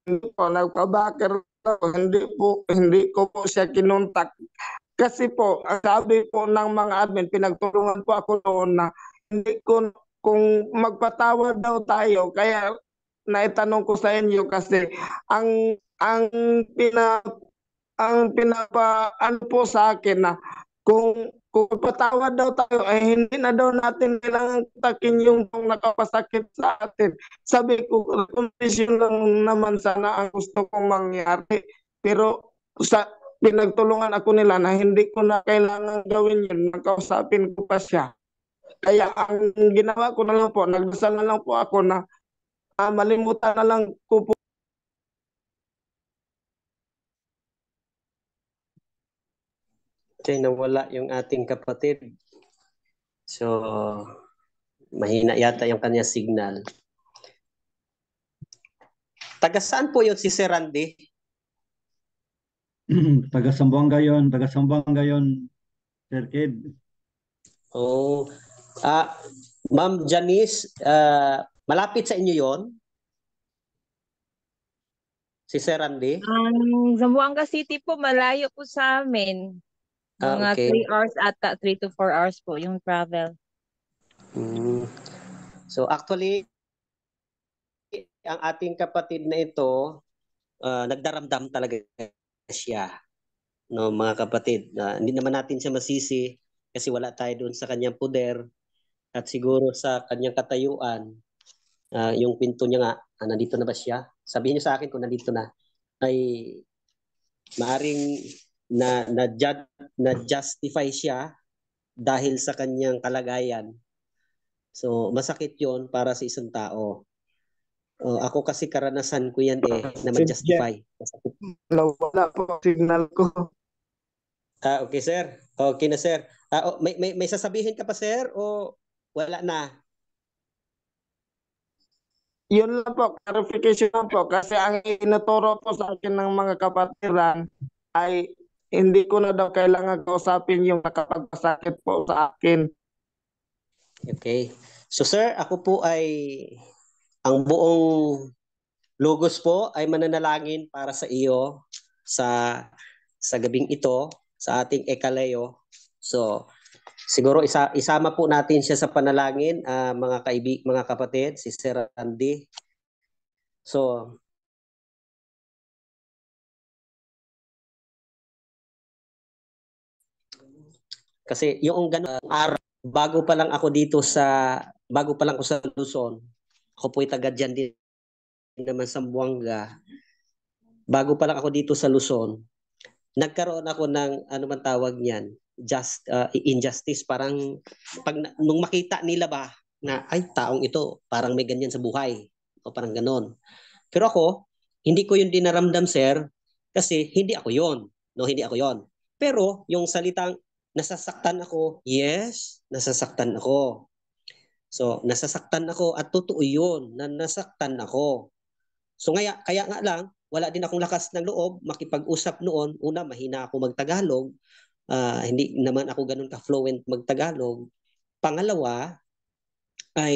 Hindi po, nagpabakir ako. Hindi ko po siya kinontak. Kasi po, ang sabi po ng mga admin, pinagtulungan po ako noon na hindi ko, kung magpatawad daw tayo, kaya naitanong ko sa inyo kasi ang pina ang pinapa ano po sa akin na kung patawad daw tayo ay hindi na daw natin kailangan takin yung nakapasakit sa atin. Sabi ko, condition lang naman sana ang gusto kong mangyari. Pero sa pinagtulungan ako nila na hindi ko na kailangan gawin yun, nakausapin ko pa siya. Kaya ang ginawa ko na lang po, nagdasal na lang po ako na malimutan na lang ko po. Okay, nawala yung ating kapatid. So, mahina yata yung kanya signal. Taga saan po yun si Sir Randy? Taga Zamboanga yon, Sir Kid. Oh, Ma'am Janice, malapit sa inyo yon? Si Sir Randy? Zamboanga City po, malayo po sa amin. Mga Okay. 3 hours ata, 3 to 4 hours po yung travel. So actually, ang ating kapatid na ito, nagdaramdam talaga siya. No, mga kapatid, hindi naman natin siya masisi kasi wala tayo doon sa kanyang poder at siguro sa kanyang katayuan. Yung pinto niya nga, nandito na ba siya? Sabihin niyo sa akin kung nandito na. Ay maaring na justify siya dahil sa kanyang kalagayan. So masakit 'yon para sa isang tao. Ako kasi karanasan ko yan na ma-justify. Wala po signal ko. Okay sir. Okay na sir. May sasabihin ka pa sir o wala na? Yun lang po, clarification lang po. Kasi ang inuturo po sa akin ng mga kapatiran ay hindi ko na daw kailangan kausapin yung nakapagpasakit po sa akin. Okay. So sir, ako po ay ang buong Logos po ay mananalangin para sa iyo sa gabing ito, sa ating Ekaleo. So siguro isama po natin siya sa panalangin, mga kapatid, si Sir Randy. So kasi yung ganung araw, bago pa lang ako sa Luzon, ako po ay taga diyan din naman sa Zamboanga. Bago pa lang ako dito sa Luzon, nagkaroon ako ng ano man tawag niyan, injustice, parang nung makita nila ba na ay taong ito parang may ganyan sa buhay o parang ganon. Pero ako hindi ko yun dinaramdam sir kasi hindi ako yon, no, hindi ako yon. Pero yung salitang nasasaktan ako, yes, nasasaktan ako. So nasasaktan ako at totoo yun na nasaktan ako. So kaya nga lang wala din akong lakas ng loob makipag-usap noon. Una, mahina ako magtagalog. Hindi naman ako ganun ka-fluent magtagalog. Pangalawa ay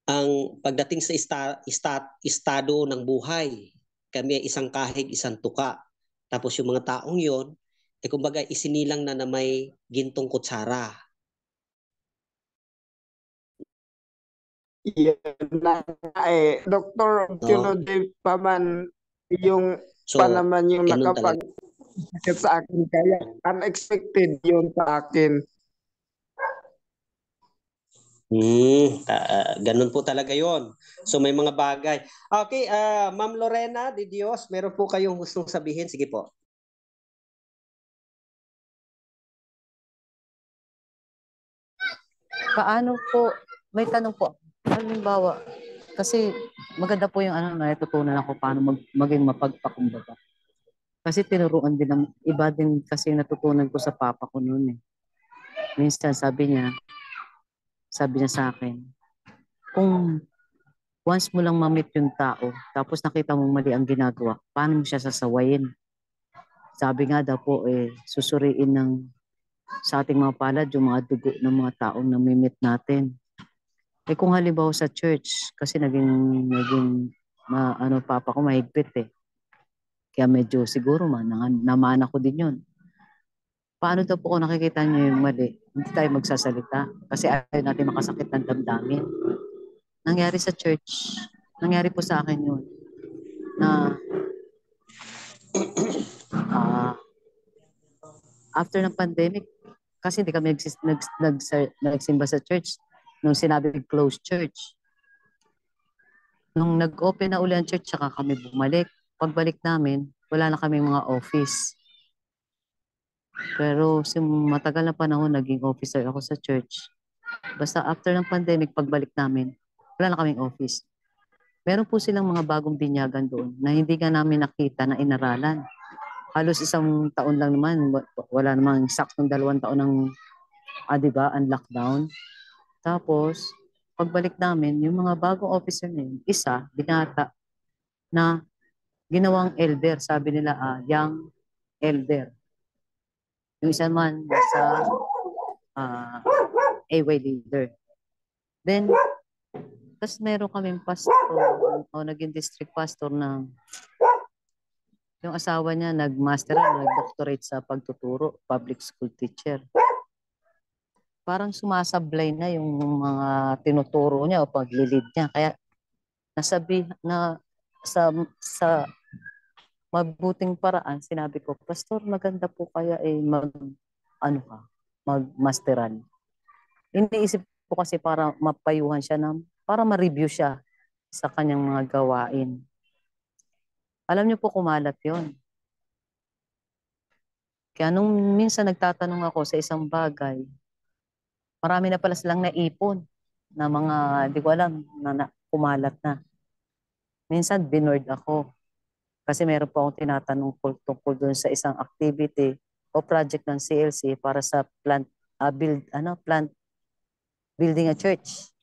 ang pagdating sa estado ng buhay. Kami ay isang kahig, isang tuka. Tapos yung mga taong yon, kumbaga isinilang na may gintong kutsara. Yan na Dr. Theology pa man yung pa naman yung nakapag-sakit sa akin. Kaya unexpected yun sa akin. Ganun po talaga yon. So may mga bagay. Okay, Ma'am Lorena de Dios, meron po kayong gustong sabihin? Sige po. Paano po, may tanong po. Halimbawa, kasi maganda po yung natutunan ako paano maging mapagpakumbaba. Kasi tinuruan din ng iba din kasi natutunan ko sa papa ko noon eh. Minsan sabi niya sa akin, kung once mo lang ma-meet yung tao, tapos nakita mong mali ang ginagawa, paano mo siya sasawayin? Sabi nga daw po susuriin sa ating mga palad yung mga dugo ng mga taong namimit natin. Kung halimbawa sa church, kasi naging papa ko mahigpit eh. Kaya medyo siguro namana ko din yun. Paano daw po kung nakikita niyo yung mali, hindi tayo magsasalita kasi ayaw natin makasakit ng damdamin. Nangyari sa church, nangyari po sa akin yun na after ng pandemic, kasi hindi kami nagsimba sa church nung sinabi closed church. Nung nag-open na uli ang church, saka kami bumalik. Pagbalik namin, wala na kaming mga office. Pero matagal na panahon, naging officer ako sa church. Basta after ng pandemic, pagbalik namin, wala na kaming office. Meron po silang mga bagong binyagan doon na hindi nga namin nakita na inaralan. Halos 1 taon lang naman, wala namang saktong 2 taon ng, ang lockdown. Tapos, pagbalik namin, yung mga bagong officer na yun, isa, binata, na ginawang elder, sabi nila, young elder. Yung isa man, sa AY leader. Then, tapos meron kaming pastor, naging district pastor na yung asawa niya nag-doctorate sa pagtuturo, public school teacher. Parang sumasablay na yung mga tinuturo niya o paglilid niya. Kaya nasabi na sa mabuting paraan, sinabi ko, Pastor, maganda po kaya mag-masteran. Iniisip ko kasi para mapayuhan siya para ma-review siya sa kanyang mga gawain. Alam niyo po, kumalat yon. Kaya nung minsan nagtatanong ako sa isang bagay, marami na pala silang naipon na mga, di ko alam, na kumalat na. Minsan, binoard ako. Kasi meron po akong tinatanong tungkol doon sa isang activity o project ng CLC para sa plant building a church.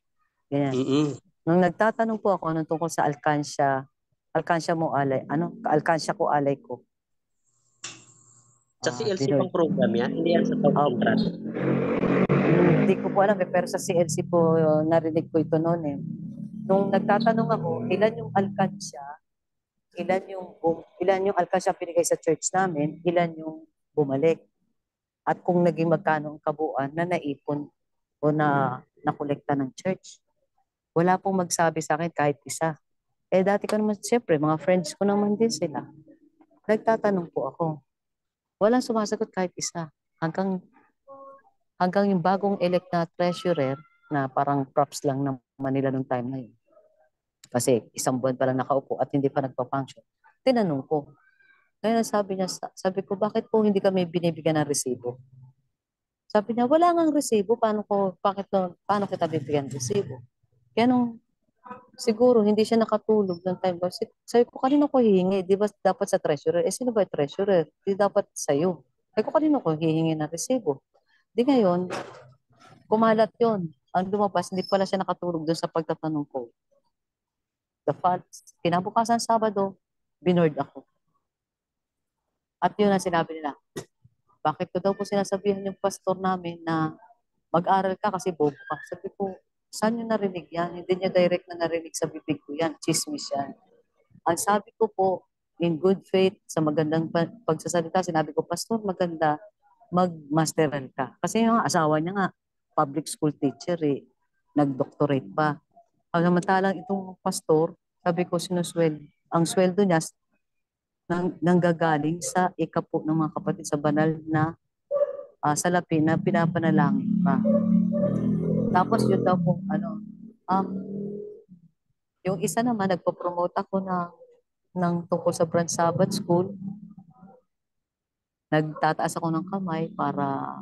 Ganyan. Nung nagtatanong po ako tungkol sa alkansya mo alay, alkansya ko alay ko. Sa CLC pang program yan? Hindi yan sa contract? Hindi ko po alam pero sa CLC po narinig ko ito noon eh. Nung nagtatanong ako, ilan yung alkansya, ilan yung alkansya pinigay sa church namin, ilan yung bumalik. At kung naging magkano ang kabuuan na naipon o na nakolekta ng church. Wala pong magsabi sa akin kahit isa. Dati ko naman, siyempre, mga friends ko naman din sila. Nagtatanong po ako. Walang sumasagot kahit isa. Hanggang yung bagong elect na treasurer, na parang props lang naman nila nung time na yun. Kasi 1 buwan pa lang nakaupo at hindi pa nagpa-function. Tinanong ko. Ngayon sabi ko, bakit po hindi kami binibigyan ng resibo? Sabi niya, wala ngang resibo. Paano kita bibigyan ng resibo? Kaya siguro hindi siya nakatulog ng time. Sabi ko, kanino ko hihingi? Di ba dapat sa treasurer? Sino ba yung treasurer? Di dapat sa'yo. Sabi ko, kanino ko hihingi ng resibo? Di ngayon, kumalat yun. Ang lumabas, hindi pala siya nakatulog doon sa pagtatanong ko. Kinabukasan Sabado, binoard ako. At yun ang sinabi nila. Bakit ko daw po sinasabihan yung pastor namin na mag-aral ka kasi bobo ka? Sabi ko, saan nyo narinig yan? Hindi niya direct na narinig sa bibig ko yan. Chismis yan. Ang sabi ko po, in good faith, sa magandang pagsasalita, sinabi ko, Pastor, maganda, mag-masteral ka. Kasi yung asawa niya nga, public school teacher nag-doctorate pa. Samantalang itong pastor, sabi ko, ang sweldo niya, nanggagaling sa ikapo ng mga kapatid sa banal na salapi na pinapanalangin pa. Tapos yun daw po, yung isa naman, nagpo-promote ako ng tungkol sa Branch Sabbath School. Nagtataas ako ng kamay para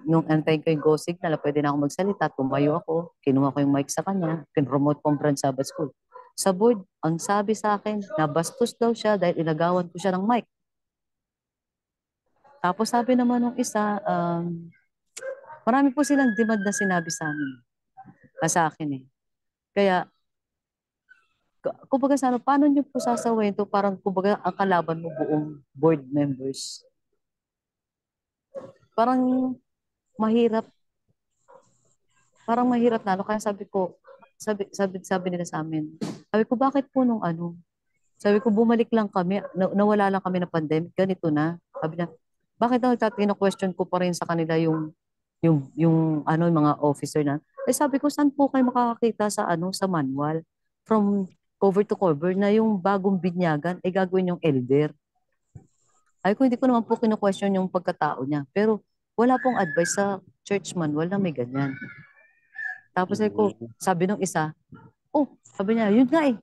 nung antayin ko yung go signal, pwede na ako magsalita, tumayo ako, kinuha ko yung mic sa kanya, pinromote ko ang Brand Sabbath School. Sa board, ang sabi sa akin, nabastos daw siya dahil inagawan ko siya ng mic. Tapos sabi naman nung isa, marami po silang demand na sinabi sa amin, sa akin eh. Kaya, kumbaga paano niyo po sasawayin to? Parang kumbaga ang kalaban mo buong board members. Parang mahirap na ano. Kaya sabi ko, sabi nila sa amin, sabi ko, bakit po nung ano? Sabi ko, bumalik lang kami, nawala lang kami ng pandemic, ganito na. Sabi niya, bakit daw question ko pa rin sa kanila yung mga officer na. Sabi ko, saan po kayo makakakita sa manual? From cover to cover na yung bagong binyagan ay gagawin yung elder. Ay ko, hindi ko naman po question yung pagkatao niya. Pero wala pong advice sa church manual na may ganyan. Tapos sabi nung isa, sabi niya, yun nga eh.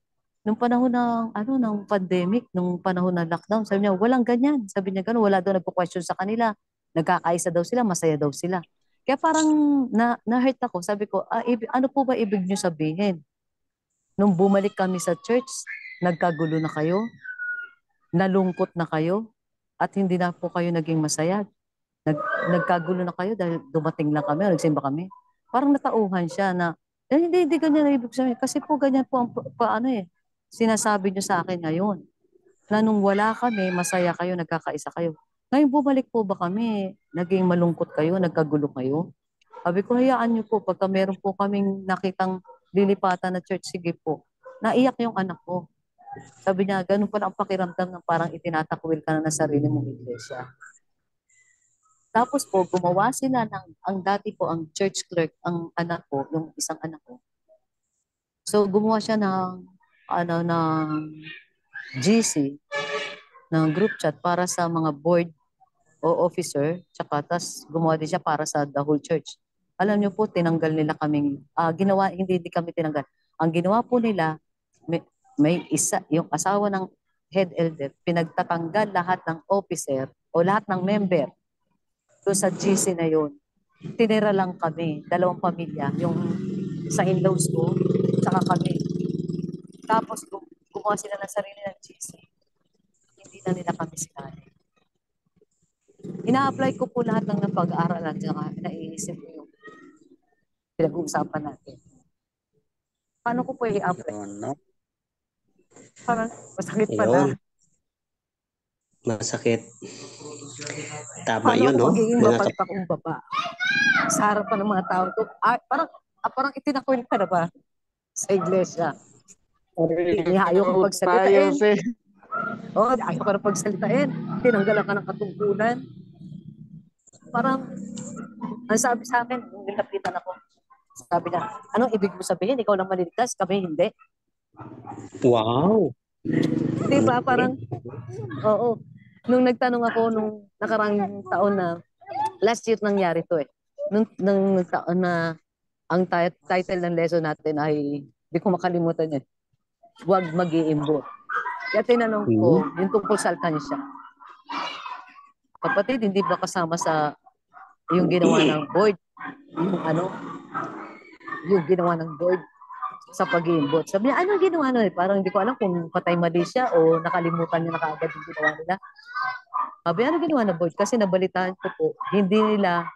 Nung panahon ng pandemic, nung panahon ng lockdown, sabi niya, walang ganyan. Sabi niya, gano'n, wala daw nagpo-question sa kanila. Nagkakaisa daw sila, masaya daw sila. Kaya parang na-hurt ako. Sabi ko, ano po ba ibig niyo sabihin? Nung bumalik kami sa church, nagkagulo na kayo, nalungkot na kayo, at hindi na po kayo naging masaya. Nagkagulo na kayo dahil dumating lang kami, nagsimba kami. Parang natauhan siya na, hindi ganyan na ibig sabihin. Kasi po ganyan po sinasabi niyo sa akin ngayon. Na nung wala kami, masaya kayo, nagkakaisa kayo. Ngayon bumalik po ba kami, naging malungkot kayo, nagkagulo kayo? Sabi ko, hayaan niyo po, pagka meron po kaming nakitang lilipatan na church, sige po. Naiyak yung anak ko. Sabi niya, ganun pala ang pakiramdam ng parang itinatakwil ka na sarili mong iglesia. Tapos po, gumawa sila ang dati po, ang church clerk, ang anak ko, yung isang anak ko. So, gumawa siya ng GC, ng group chat para sa mga board o officer, tsaka tas gumawa din siya para sa the whole church. Alam niyo po, tinanggal nila kaming, hindi kami tinanggal. Ang ginawa po nila, may isa, yung asawa ng head elder, pinagtatanggal lahat ng officer o lahat ng member doon sa GC na yun. Tinira lang kami, 2 pamilya, yung sa in-laws ko, tsaka kami. Tapos gumawa sila ng sarili ng GC. Hindi na nila kami sinali. Ina-apply ko po lahat ng napag-aaralan, tsaka naiisip ko yung pinag-uusapan natin. Paano ko po i-apply? Parang masakit pala. Masakit. Tama Paano yun, ako no? magiging mapagpakumbaba sa harapan ng mga tao? Parang itinakwil ka na ba sa iglesia? Ayaw kang pagsalitain. Ayaw ka na pagsalitain. Tinanggalan ka ng katungkulan. Parang, ang sabi sa akin, nung nilapitan ako, sabi na, anong ibig mo sabihin? Ikaw lang maliligtas, kami hindi. Wow! Diba? Parang, oo. Nung nagtanong ako nung nakarang taon na, last year nangyari to eh. Nung taon na ang title ng lesson natin ay, di ko makalimutan yun, huwag mag-iimbot. Kaya tinanong ko, yung tungkol sa alkansya. Kapatid, hindi ba kasama sa yung ginawa ng board? Yung ginawa ng board sa pag-iimbot. Sabi niya, anong ginawa nun? Parang hindi ko alam kung patay mali siya o nakalimutan niya na kaagad yung ginawa nila. Sabi, anong ginawa ng board? Kasi nabalitaan ko po, hindi nila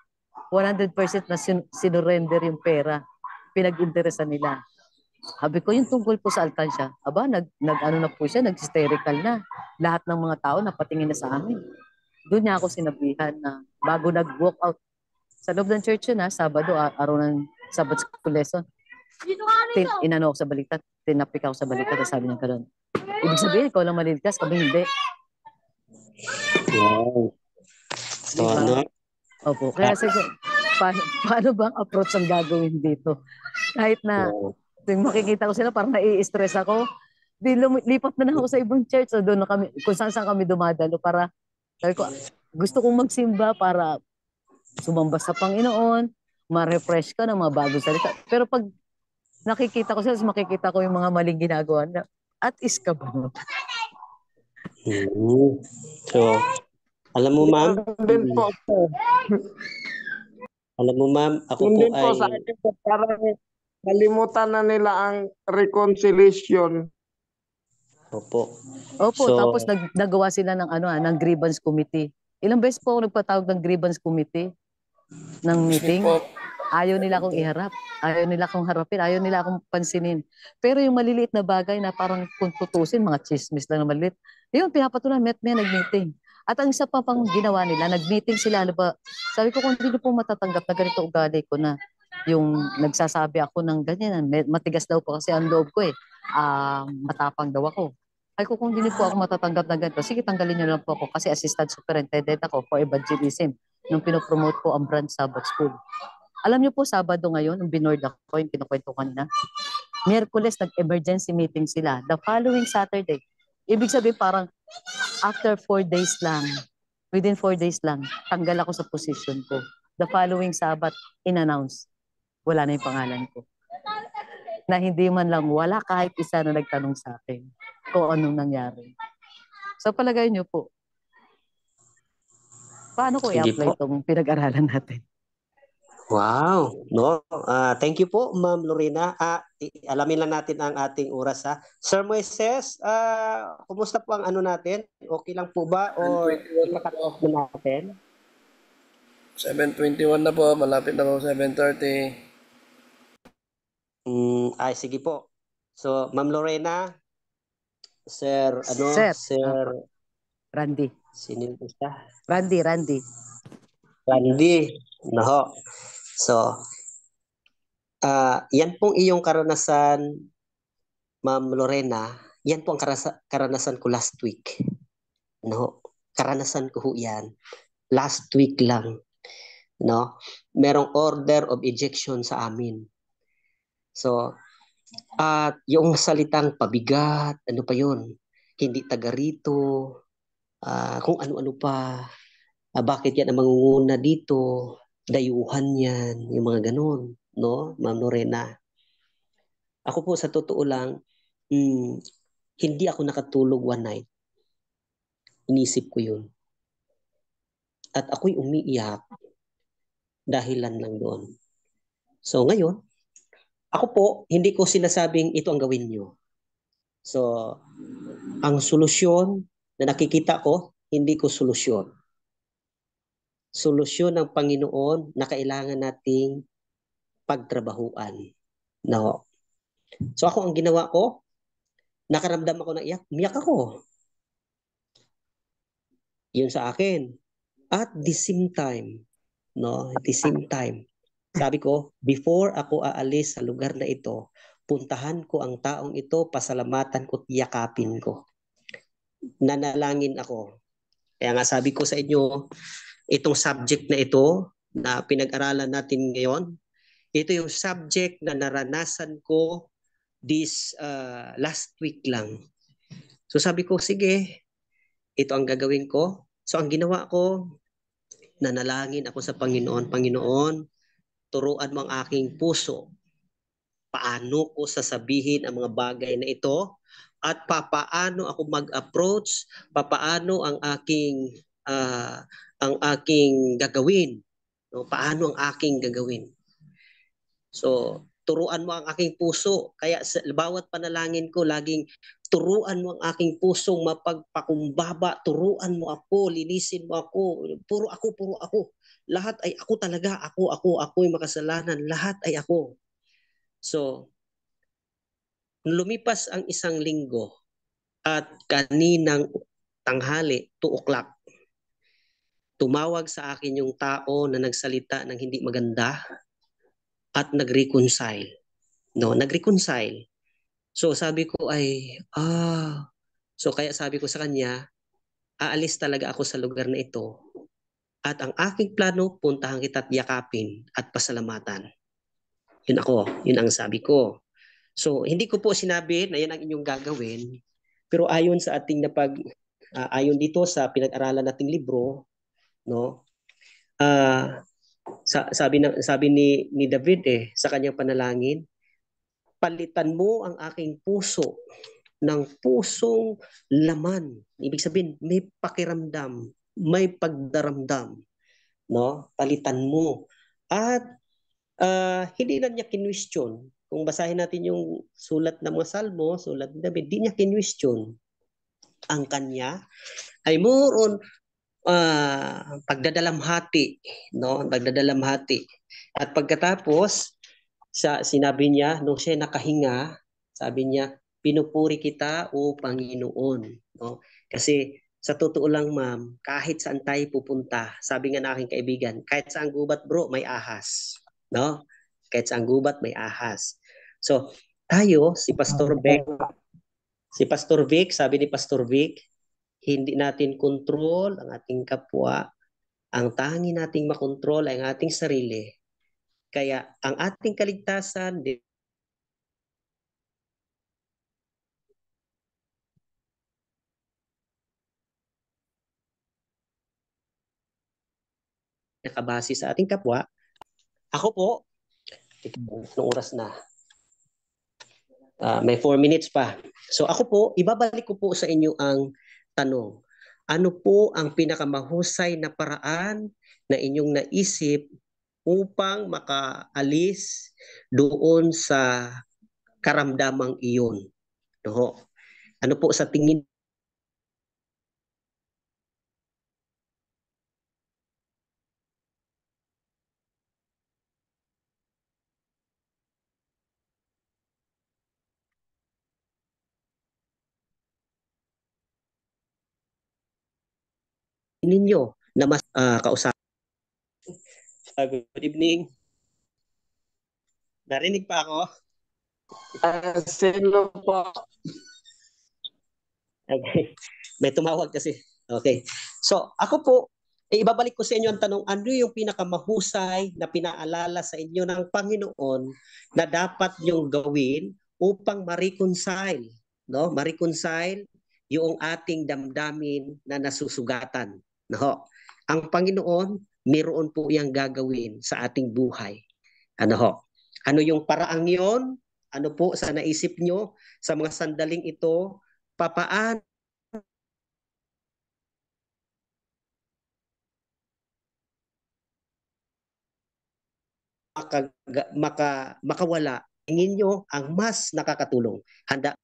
100% na sinurrender yung pera. Pinag-interesan nila. Sabi ko, yung tungkol po sa alkansya, na po siya, nag-hysterical na. Lahat ng mga tao napatingin na sa amin. Doon niya ako sinabihan na bago nag-walk out sa loob ng church yun, Sabado, araw ng Sabbath school lesson. Inano ako sa balikat, tinapik ako sa balikat, sabi niya gano'n. Ibig sabihin, ikaw lang maliligtas, kami hindi. Wow. So, diba? Opo, kaya paano bang approach ang gagawin dito? Kahit na makikita ko sila, parang nai-stress ako. Lipat na ako sa ibang church. So doon na kami, kung saan kami dumadalo para, sabi ko, gusto kong magsimba para sumamba sa Panginoon, ma-refresh ka ng mga bagong salita. Pero pag nakikita ko sila, makikita ko yung mga maling ginagawa na, at is ka ba? So, alam mo, ma'am, Alam mo ma'am, ako Yun po din po ay sa akin, sir, parang kalimutan na nila ang reconciliation. opo. Opo, So, tapos nagawa sila ng ng grievance committee. Ilang beses po ako nagpatawag ng grievance committee ng Sige meeting. po. Ayaw nila akong iharap. Ayaw nila akong harapin. Ayaw nila akong pansinin. Pero yung maliliit na bagay na parang kung tutusin, mga chismis lang na maliliit, yun, pinapatulan, nag-meeting. At ang isa pa pang ginawa nila, nag-meeting sila, ano ba, sabi ko kung hindi niyo po matatanggap na ganito ugali ko na yung nagsasabi ako ng ganyan, matigas daw po kasi ang loob ko matapang daw ako. Ay ko kung hindi po ako matatanggap na ganito, sige tanggalin niyo lang po ako kasi assistant superintendent ako for evangelism nung pinopromote po ang Branch Sabbath School. Alam niyo po, Sabado ngayon, nung binoard ako, yung kinukwento ko kanina, Miyerkules, nag-emergency meeting sila. The following Saturday, ibig sabihin parang after 4 days lang, within 4 days lang, tanggal ako sa position ko. The following Sabat, in-announce, wala na yung pangalan ko. Na hindi man lang wala kahit isa na nagtanong sa akin kung anong nangyari. So palagay niyo po, paano ko sige i-apply po. itong pinag-aralan natin? Wow, no. Thank you po, Ma'am Lorena. Alamin lang natin ang ating oras ha. Sir Moises, kumusta po ang ano natin? Okay lang po ba or 7:21 na ipakat po. na natin? 7:21 na po. Malapit na po 7:30. Ay sige po. So, Ma'am Lorena, Sir Sir, Sir Randy. sino po siya? Randy. Randy. No. So, yan pong iyong karanasan, Ma'am Lorena, yan po ang karanasan ko last week. No? Karanasan ko ho yan. Last week lang. No? Merong order of ejection sa amin. So, at yung salitang pabigat, ano pa yun? Hindi taga rito, kung ano-ano pa. Bakit yan ang mangunguna dito? Dayuhan yan, yung mga ganun. No, Ma'am Lorena? Ako po sa totoo lang, hindi ako nakatulog one night. Inisip ko yun. At ako'y umiiyak dahilan lang doon. So ngayon, ako po, hindi ko sinasabing ito ang gawin nyo. So, ang solusyon na nakikita ko, hindi ko solusyon. Solusyon ng Panginoon na kailangan nating pagtrabahuan. No. So ako ang ginawa ko, nakaramdam ako ng iyak, umiyak ako. Yun sa akin. At the same time, no, at the same time, sabi ko, before ako aalis sa lugar na ito, puntahan ko ang taong ito, pasalamatan ko, yakapin ko. Nanalangin ako. Kaya nga sabi ko sa inyo, itong subject na ito, na pinag-aralan natin ngayon, ito yung subject na naranasan ko this last week lang. So sabi ko, sige, ito ang gagawin ko. So ang ginawa ko, nanalangin ako sa Panginoon. Panginoon, turuan mo ang aking puso. Paano ko sasabihin ang mga bagay na ito at paano ako mag-approach, paano ang aking gagawin. No? Paano ang aking gagawin. So, turuan mo ang aking puso. Kaya sa bawat panalangin ko, laging turuan mo ang aking pusong mapagpakumbaba. Turuan mo ako, linisin mo ako. Puro ako. Lahat ay ako talaga. Ako'y makasalanan. Lahat ay ako. So, lumipas ang isang linggo at kaninang tanghali, 2 o'clock, tumawag sa akin yung tao na nagsalita ng hindi maganda at nag-reconcile. No, nag-reconcile. So sabi ko ay, so kaya sabi ko sa kanya, aalis talaga ako sa lugar na ito. At ang aking plano, puntahan kita at yakapin at pasalamatan. Yun ang sabi ko. So hindi ko po sinabi na yan ang inyong gagawin, pero ayon sa ating ayon dito sa pinag-aralan nating libro, no? Sabi ni David sa kanyang panalangin, palitan mo ang aking puso ng pusong laman. Ibig sabihin, may pakiramdam, may pagdaramdam, no? Palitan mo At hindi na niya kinwestiyon. Kung basahin natin yung sulat ng mga salmo, sulat ng David, di niya kinwestiyon. Ang kanya ay more on pagdadalamhati, no? Pagdadalamhati. At pagkatapos, sinabi niya, nung siya nakahinga, sabi niya, pinupuri kita, o Panginoon. No? Kasi sa totoo lang, ma'am, kahit saan tayo pupunta, sabi nga na aking kaibigan, kahit saan gubat, bro, may ahas. No? Kahit saan gubat, may ahas. So, tayo, si Pastor Vic, sabi ni Pastor Vic, hindi natin kontrol ang ating kapwa. Ang tangi nating makontrol ay ang ating sarili. Kaya ang ating kaligtasan, nakabase sa ating kapwa. Ako po, anong oras na? May 4 minutes pa. So ako po, ibabalik ko po sa inyo ang tanong. Ano po ang pinakamahusay na paraan na inyong naisip upang makaalis doon sa karamdamang iyon? No? Ano po sa tingin ninyo na mas kausap? Good evening. Narinig pa ako? Sino po? Okay. May tumawag kasi. Okay. So, ako po, ibabalik ko sa inyo ang tanong, ano yung pinakamahusay na pinaalala sa inyo ng Panginoon na dapat yung gawin upang ma-reconcile, no? Ma-reconcile yung ating damdamin na nasusugatan. No? Ang Panginoon, meron po yang gagawin sa ating buhay. Ano ho? Ano yung paraang yon? Ano po sa naisip nyo sa mga sandaling ito? Papaano makawala, tingin nyo ang mas nakakatulong? Handa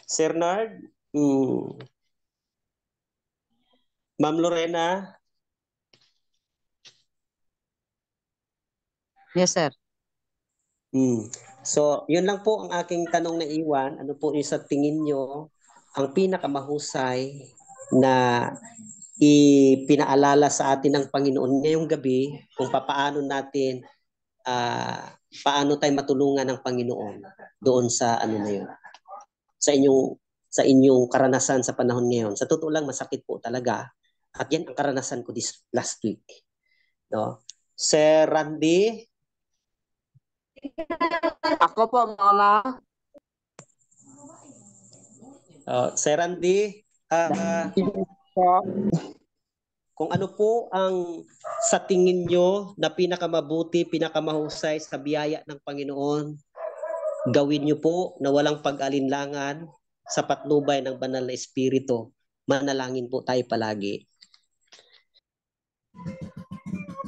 Sir Nard, Ma'am Lorena. Yes, sir. So, yun lang po ang aking tanong na iwan. Ano po yung sa tingin nyo ang pinakamahusay na ipinaalala sa atin ng Panginoon ngayong gabi kung paano natin paano tayo matulungan ng Panginoon doon sa ano na yun, sa inyong karanasan sa panahon ngayon. Sa totoo lang, masakit po talaga. At yan ang karanasan ko this last week. No? Sir Randy? Ako po, Mona. Sir Randy, kung ano po ang sa tingin nyo na pinakamabuti, pinakamahusay sa biyaya ng Panginoon, gawin nyo po na walang pag-alinlangan sa patnubay ng banal na Espiritu. Manalangin po tayo palagi.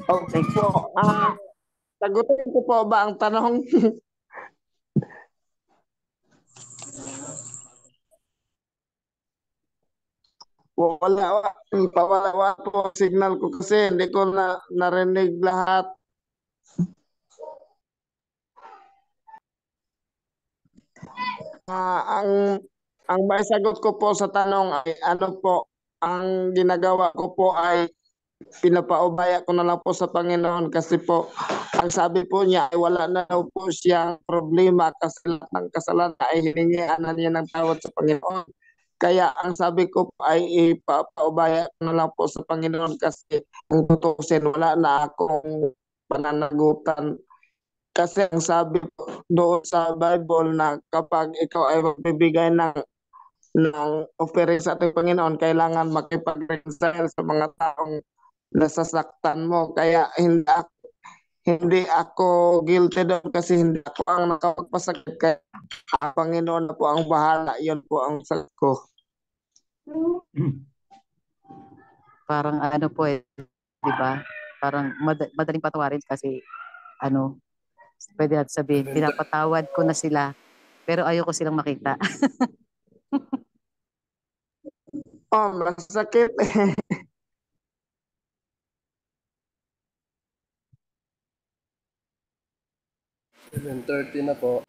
Okay po. Sagutin ko po ba ang tanong? Wala po ang signal ko kasi hindi ko narinig lahat. Ang may sagot ko po sa tanong ay ano po, ang ginagawa ko po ay pinapaubaya ko na lang po sa Panginoon kasi po ang sabi po niya ay wala na daw po siyang problema kasi lahat ng kasalanan ay hiningian na niya ng tawad sa Panginoon. Kaya ang sabi ko ay ipapaubaya ko na lang po sa Panginoon kasi ang tutusin wala na akong pananagutan. Kasi ang sabi po doon sa Bible na kapag ikaw ay magbibigay ng ng offering sa ating Panginoon, kailangan makipag-reconcile sa mga taong nasasaktan mo. Kaya hindi ako guilty doon kasi hindi ako ang nakapagpasakit. Kaya ang Panginoon na po ang bahala. Yun po ang sagot ko. Parang ano po di ba? Parang madaling patawarin kasi pwede natin sabihin, pinapatawad ko na sila pero ayoko silang makita. Oh, masakit. 7:30 na po.